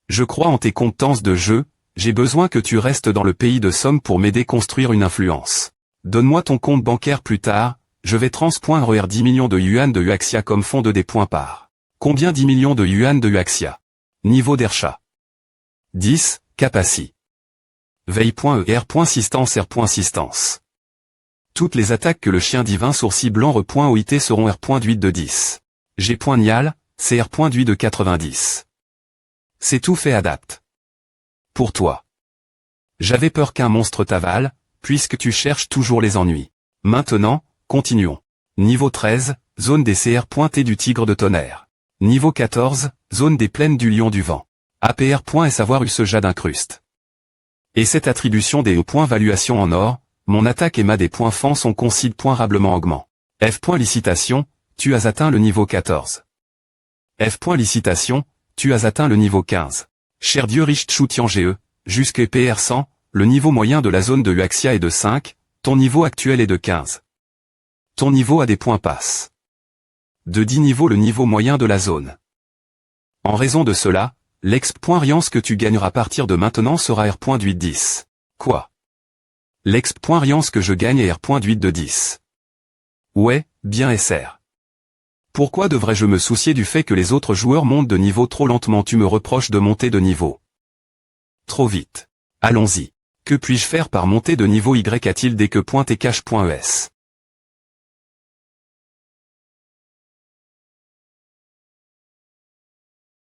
Je crois en tes compétences de jeu, j'ai besoin que tu restes dans le pays de Somme pour m'aider construire une influence. Donne-moi ton compte bancaire plus tard, je vais trans.RER 10 millions de yuan de Huaxia comme fonds de départ. Combien 10 millions de yuan de Huaxia? Niveau d'Ercha. 10, Capaci. Veille.ER.Sistance R.Sistance. Toutes les attaques que le chien divin sourcil blanc re.OIT seront R.8 de 10. G.Nial, c'est R.8 de 90. C'est tout fait adapte. Pour toi. J'avais peur qu'un monstre t'avale, puisque tu cherches toujours les ennuis. Maintenant, continuons. Niveau 13, zone des CR.T du tigre de tonnerre. Niveau 14, zone des plaines du lion du vent. APR.S avoir eu ce jade incruste. Et cette attribution des valuation en or, mon attaque et ma des points fan sont considérablement augment. F. Licitation, tu as atteint le niveau 14. F. Licitation, tu as atteint le niveau 15. Cher dieu riche Chu Tiange, jusqu'à PR 100, le niveau moyen de la zone de Huaxia est de 5, ton niveau actuel est de 15. Ton niveau a des points passe. De 10 niveaux le niveau moyen de la zone. En raison de cela, l'exp.Riance que tu gagneras à partir de maintenant sera R.8 10. Quoi? L'exp.Riance que je gagne est R.8 de 10. Ouais, bien SR. Pourquoi devrais-je me soucier du fait que les autres joueurs montent de niveau trop lentement? Tu me reproches de monter de niveau trop vite. Allons-y. Que puis-je faire par monter de niveau Y a-t-il dès que .tcache.es?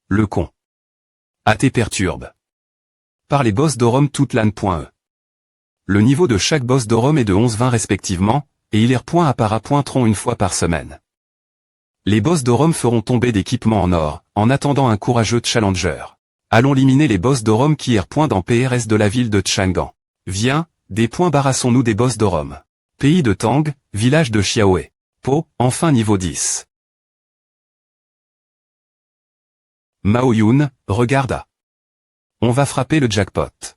Le con. AT perturbe. Par les boss d'Orum toute l'an.e. Le niveau de chaque boss d'Orum est de 11-20 respectivement, et il apparaîtront une fois par semaine. Les boss d'Orum feront tomber d'équipements en or, en attendant un courageux challenger. Allons éliminer les boss d'Orum qui dans PRS de la ville de Chang'an. Viens, barassons-nous des boss d'Orum. Pays de Tang, village de Xiaohe. Po, enfin niveau 10. Mao Yun, regarda. On va frapper le jackpot.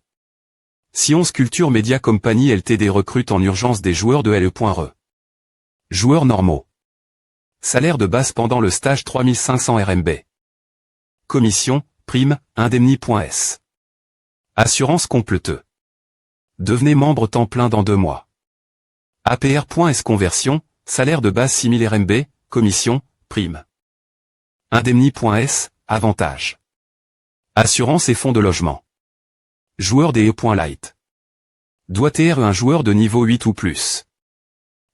Si 11 Culture Media Company Ltd recrute en urgence des joueurs de LE.RE. Joueurs normaux. Salaire de base pendant le stage 3500 RMB. Commission, prime, indemni.s. Assurance completeux. Devenez membre temps plein dans 2 mois. APR.S conversion, salaire de base 6000 RMB, commission, prime. Indemni.s, avantage. Assurance et fonds de logement. Joueur des E.Light. Doit être un joueur de niveau 8 ou plus.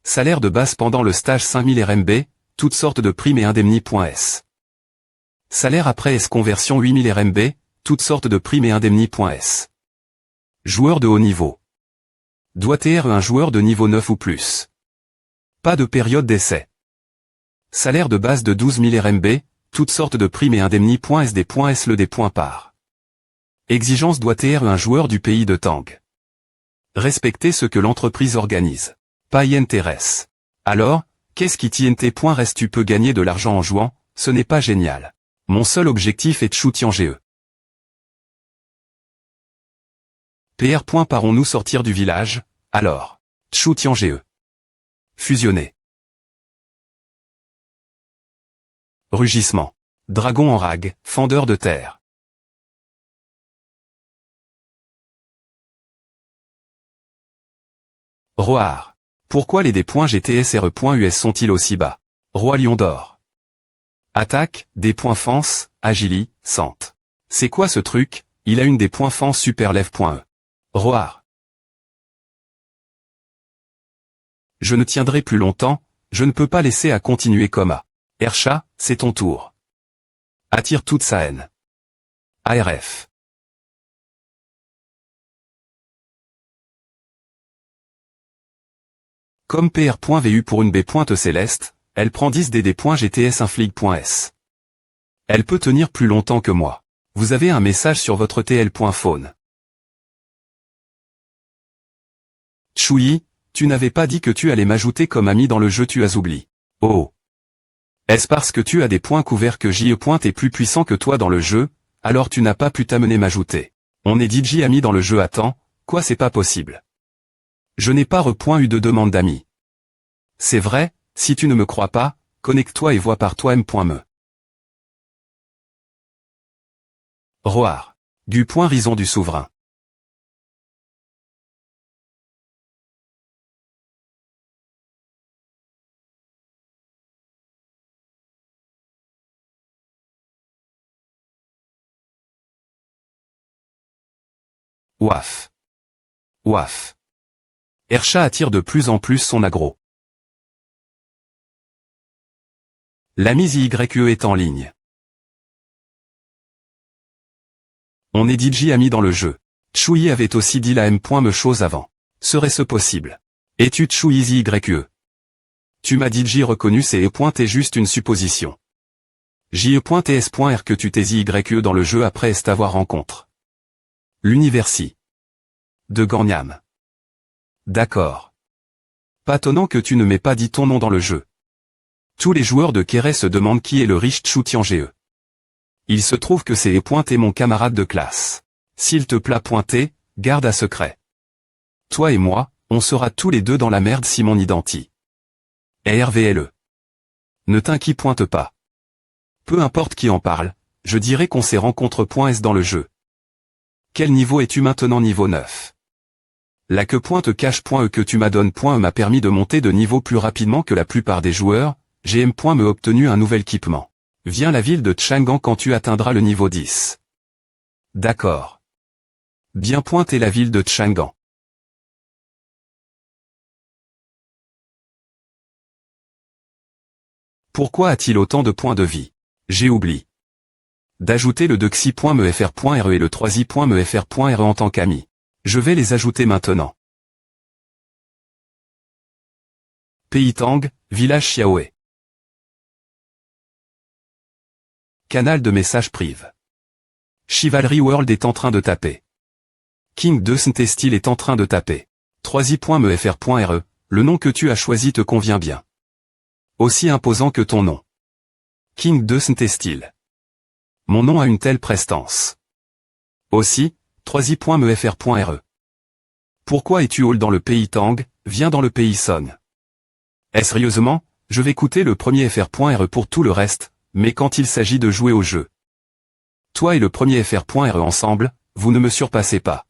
Salaire de base pendant le stage 5000 RMB, toutes sortes de primes et indemni.s. Salaire après S conversion 8000 RMB, toutes sortes de primes et indemni.s. Joueur de haut niveau. Doit être un joueur de niveau 9 ou plus. Pas de période d'essai. Salaire de base de 12 000 RMB, toutes sortes de primes et indemni.s des points S le des points par. Exigence doit être un joueur du pays de Tang. Respecter ce que l'entreprise organise. Pas y intéresse. Alors, qu'est-ce qui TNT. Reste tu peux gagner de l'argent en jouant, ce n'est pas génial. Mon seul objectif est Chu Tiange. PR. Parons-nous sortir du village, alors. Chu Tiange. Fusionner. Rugissement. Dragon en rag, fendeur de terre. Roar. Pourquoi les D.GTSRE.US sont-ils aussi bas? Roi Lion d'or. Attaque, des points fence, agili, sente. C'est quoi ce truc? Il a une des points fence super lève.e. Roar. Je ne tiendrai plus longtemps, je ne peux pas laisser à continuer comme à. Ersha, c'est ton tour. Attire toute sa haine. ARF. Comme PR.VU pour une B. Céleste, elle prend 10 DD.GTS infligue.S. Elle peut tenir plus longtemps que moi. Vous avez un message sur votre TL.phone. Choui, tu n'avais pas dit que tu allais m'ajouter comme ami dans le jeu, tu as oublié. Oh. Est-ce parce que tu as des points couverts que JE. Est plus puissant que toi dans le jeu, alors tu n'as pas pu t'amener m'ajouter. On est DJ ami dans le jeu, attends, quoi, c'est pas possible. Je n'ai pas eu de demande d'amis. C'est vrai, si tu ne me crois pas, connecte-toi et vois par toi-même. Roar. Du point rison du souverain. Ouaf. Ouaf. Ersha attire de plus en plus son aggro. La mise YE est en ligne. On est DJ ami dans le jeu. Choui avait aussi dit la M.me chose avant. Serait-ce possible? Es-tu Choui YE? Tu m'as DJ reconnu, c'est E.T juste une supposition. J.E.S.R que tu t'es YE dans le jeu après t'avoir rencontre. L'Universi. De Ganyam. D'accord. Pas étonnant que tu ne m'aies pas dit ton nom dans le jeu. Tous les joueurs de Kéré se demandent qui est le riche Chu Tiange. Il se trouve que c'est E. mon camarade de classe. S'il te plaît pointer, garde à secret. Toi et moi, on sera tous les deux dans la merde si mon identité est RVLE. Ne t'inquiète pas. Peu importe qui en parle, je dirais qu'on s'est rencontre.S dans le jeu. Quel niveau es-tu maintenant? Niveau 9. La que cache.e que tu m'adonnes.e m'a permis de monter de niveau plus rapidement que la plupart des joueurs, GM.me obtenu un nouvel équipement. Viens la ville de Chang'an quand tu atteindras le niveau 10. D'accord. Bien pointé la ville de Chang'an. Pourquoi a-t-il autant de points de vie? J'ai oublié d'ajouter le Dexi.me.fr.re et le 3i.me.fr.re en tant qu'ami. Je vais les ajouter maintenant. Pays Tang, village Xiaohe. Canal de messages prive. Chivalry World est en train de taper. King de Steel est en train de taper. 3i.me.fr.re, le nom que tu as choisi te convient bien. Aussi imposant que ton nom. King de Steel. Mon nom a une telle prestance. Aussi, 3i.me.fr.re. Pourquoi es-tu all dans le pays Tang? Viens dans le pays Son. Sérieusement, je vais coûter le premier FR.re pour tout le reste, mais quand il s'agit de jouer au jeu. Toi et le premier FR.re ensemble, vous ne me surpassez pas.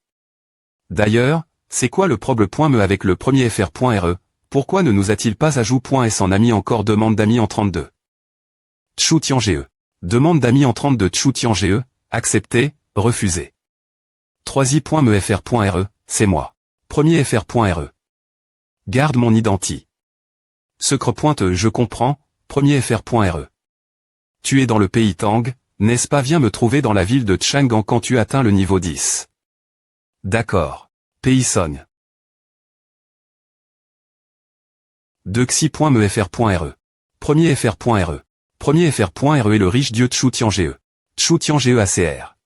D'ailleurs, c'est quoi le problème avec le premier FR.re? Pourquoi ne nous a-t-il pas ajout.s en ami encore? Demande d'amis en 32. Chu Tiange. Demande d'amis en 32. Chu Tiange, accepté, refusé. 3i.me.fr.re, c'est moi. Premier FR.re. Garde mon identité. Secret. Je comprends, premier FR.re. Tu es dans le pays Tang, n'est-ce pas? Viens me trouver dans la ville de Chang'an quand tu atteins le niveau 10. D'accord. Pays Song. Dexi.me.fr.re. Premier FR.re. Premier FR.re est le riche dieu Chu Tiange. Chu Tiange ACR.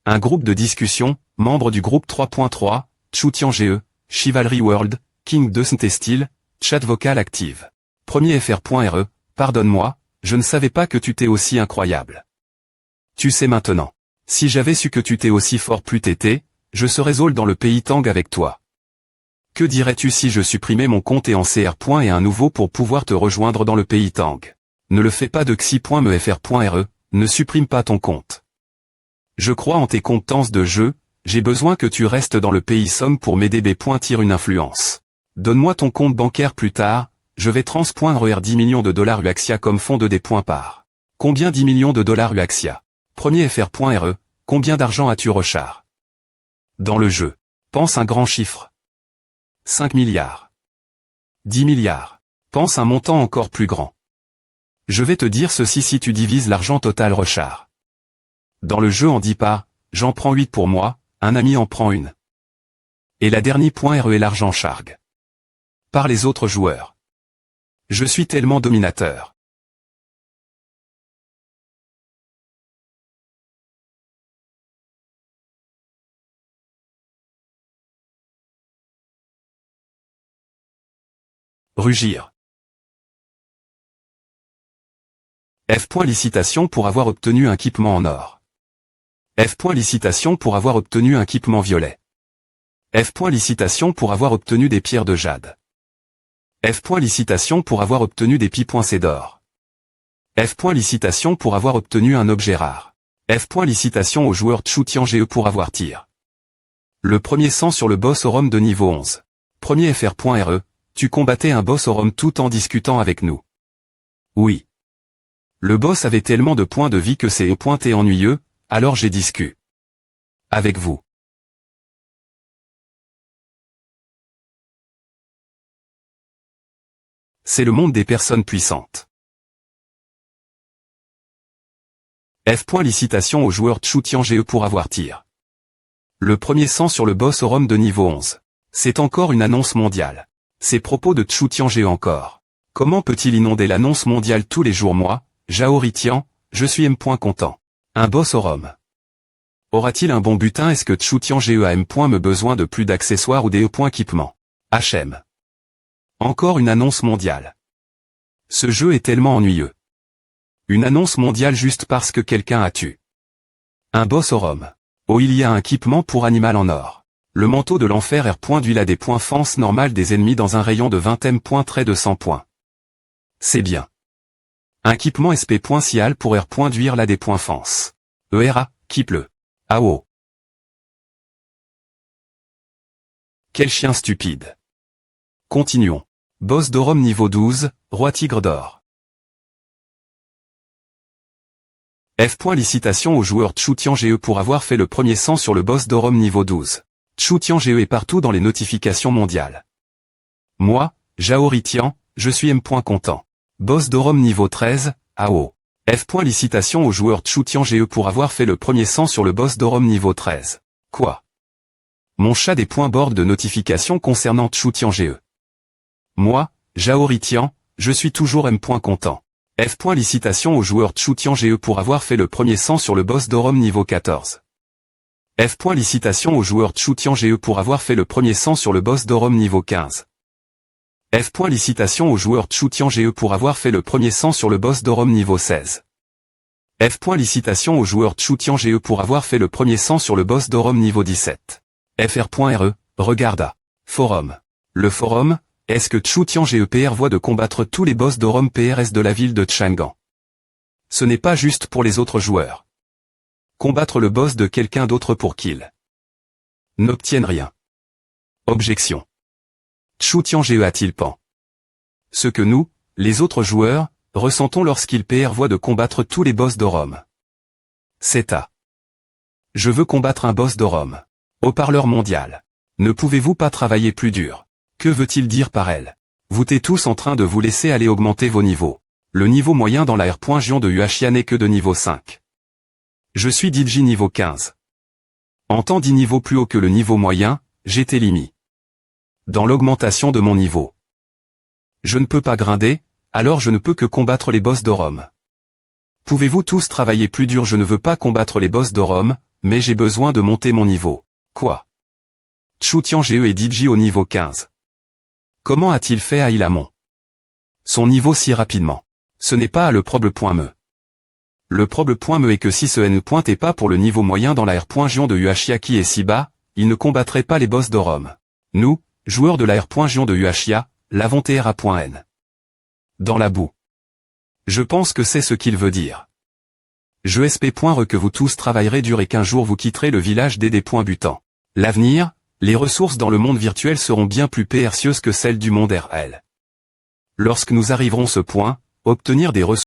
Un groupe de discussion, membre du groupe 3.3, Chu Tiange, Chivalry World, King de Steel, chat vocal active. Premier FR.re, pardonne-moi, je ne savais pas que tu t'es aussi incroyable. Tu sais maintenant. Si j'avais su que tu t'es aussi fort plus t'étais, je serais all dans le pays Tang avec toi. Que dirais-tu si je supprimais mon compte et en CR. Et un nouveau pour pouvoir te rejoindre dans le pays Tang? Ne le fais pas de xi.me.fr.re, ne supprime pas ton compte. Je crois en tes compétences de jeu, j'ai besoin que tu restes dans le pays Song pour m'aider. Tire une influence. Donne-moi ton compte bancaire plus tard, je vais trans.RER 10 millions de dollars UAXIA comme fonds de des points par. Combien 10 millions de dollars UAXIA? Premier FR.re, combien d'argent as-tu Rochard? Dans le jeu. Pense un grand chiffre. 5 milliards. 10 milliards. Pense un montant encore plus grand. Je vais te dire ceci si tu divises l'argent total Rechard. Dans le jeu on dit pas, j'en prends 8 pour moi, un ami en prend une. Et la dernière point RE est l'argent chargue. Par les autres joueurs. Je suis tellement dominateur. Rugir. F. Licitation pour avoir obtenu un équipement en or. F. Licitation pour avoir obtenu un équipement violet. F. Licitation pour avoir obtenu des pierres de jade. F. Licitation pour avoir obtenu des pi.c d'or. F. Licitation pour avoir obtenu un objet rare. F. Licitation au joueur Tchou-Tian GE pour avoir tir. Le premier sang sur le boss au ROM de niveau 11. Premier FR.RE, tu combattais un boss au ROM tout en discutant avec nous. Oui. Le boss avait tellement de points de vie que c'est pointé ennuyeux, alors j'ai discu. Avec vous. C'est le monde des personnes puissantes. F. Licitation au joueur Tchou-Tian GE pour avoir tir. Le premier sang sur le boss au ROM de niveau 11. C'est encore une annonce mondiale. Ces propos de Tchou-Tian GE encore. Comment peut-il inonder l'annonce mondiale tous les jours moi, Zhao Ritian, je suis M. content. Un boss au ROM. Aura-t-il un bon butin? Est-ce que Tchou-Tian GE a M. me besoin de plus d'accessoires ou des équipements? HM. Encore une annonce mondiale. Ce jeu est tellement ennuyeux. Une annonce mondiale juste parce que quelqu'un a tué. Un boss au ROM. Oh, il y a un équipement pour animal en or. Le manteau de l'enfer R. d'huile a des points fence normale des ennemis dans un rayon de 20 m. Trait de 100 points. C'est bien. Un équipement SP. Cial pour R. d'huile a des points fence. ERA, qui pleut. AO. Quel chien stupide. Continuons. Boss d'Orom niveau 12, Roi Tigre d'Or. F. Licitation au joueur Tchou-Tian GE pour avoir fait le premier sang sur le boss d'Orom niveau 12. Tchou-Tian GE est partout dans les notifications mondiales. Moi, Zhao Ritian, je suis M. content. Boss d'Orom niveau 13, AO. F. Licitation au joueur Tchou-Tian GE pour avoir fait le premier sang sur le boss d'Orom niveau 13. Quoi? Mon chat des points board de notification concernant Tchou-Tian GE. Moi, Zhao Ritian, je suis toujours M. content. F. Licitation au joueur Tchou-Tian GE pour avoir fait le premier sang sur le boss d'Orom niveau 14. F. Licitation au joueur Tchou-Tian GE pour avoir fait le premier sang sur le boss d'Orom niveau 15. F. Licitation au joueur Tchou-Tian GE pour avoir fait le premier sang sur le boss d'Orom niveau 16. F. Licitation au joueur Tchou-Tian GE pour avoir fait le premier sang sur le boss d'Orom niveau 17. FR.RE, regarda. Forum. Le forum, est-ce que Tchou-Tian GE prévoit de combattre tous les boss d'Orom PRS de la ville de Chang'an? Ce n'est pas juste pour les autres joueurs. Combattre le boss de quelqu'un d'autre pour qu'ils n'obtiennent rien. Objection. Tchou-Tian GE a-t-il pan? Ce que nous, les autres joueurs, ressentons lorsqu'il prévoit de combattre tous les boss d'Orom. C'est à. Je veux combattre un boss d'Orom. Haut-parleur mondial. Ne pouvez-vous pas travailler plus dur? Que veut-il dire par elle? Vous êtes tous en train de vous laisser aller augmenter vos niveaux. Le niveau moyen dans la R.Gion de Yuashia n'est que de niveau 5. Je suis Digi niveau 15. En temps 10 niveaux plus haut que le niveau moyen, j'étais limite. Dans l'augmentation de mon niveau. Je ne peux pas grinder, alors je ne peux que combattre les boss d'Orom. Pouvez-vous tous travailler plus dur? Je ne veux pas combattre les boss d'Orom, mais j'ai besoin de monter mon niveau. Quoi? Tchou-Tian GE et Digi au niveau 15. Comment a-t-il fait à Ilamon? Son niveau si rapidement. Ce n'est pas le problème. Le problème est que si ce N est pas pour le niveau moyen dans la R.Gion de Yuashia qui est si bas, il ne combattrait pas les boss d'Orom. Nous, joueurs de la R.Gion de Yuashia, l'avons TRA.N. Dans la boue. Je pense que c'est ce qu'il veut dire. Je espère que vous tous travaillerez dur et qu'un jour vous quitterez le village des butant. L'avenir, les ressources dans le monde virtuel seront bien plus précieuses que celles du monde RL. Lorsque nous arriverons à ce point, obtenir des ressources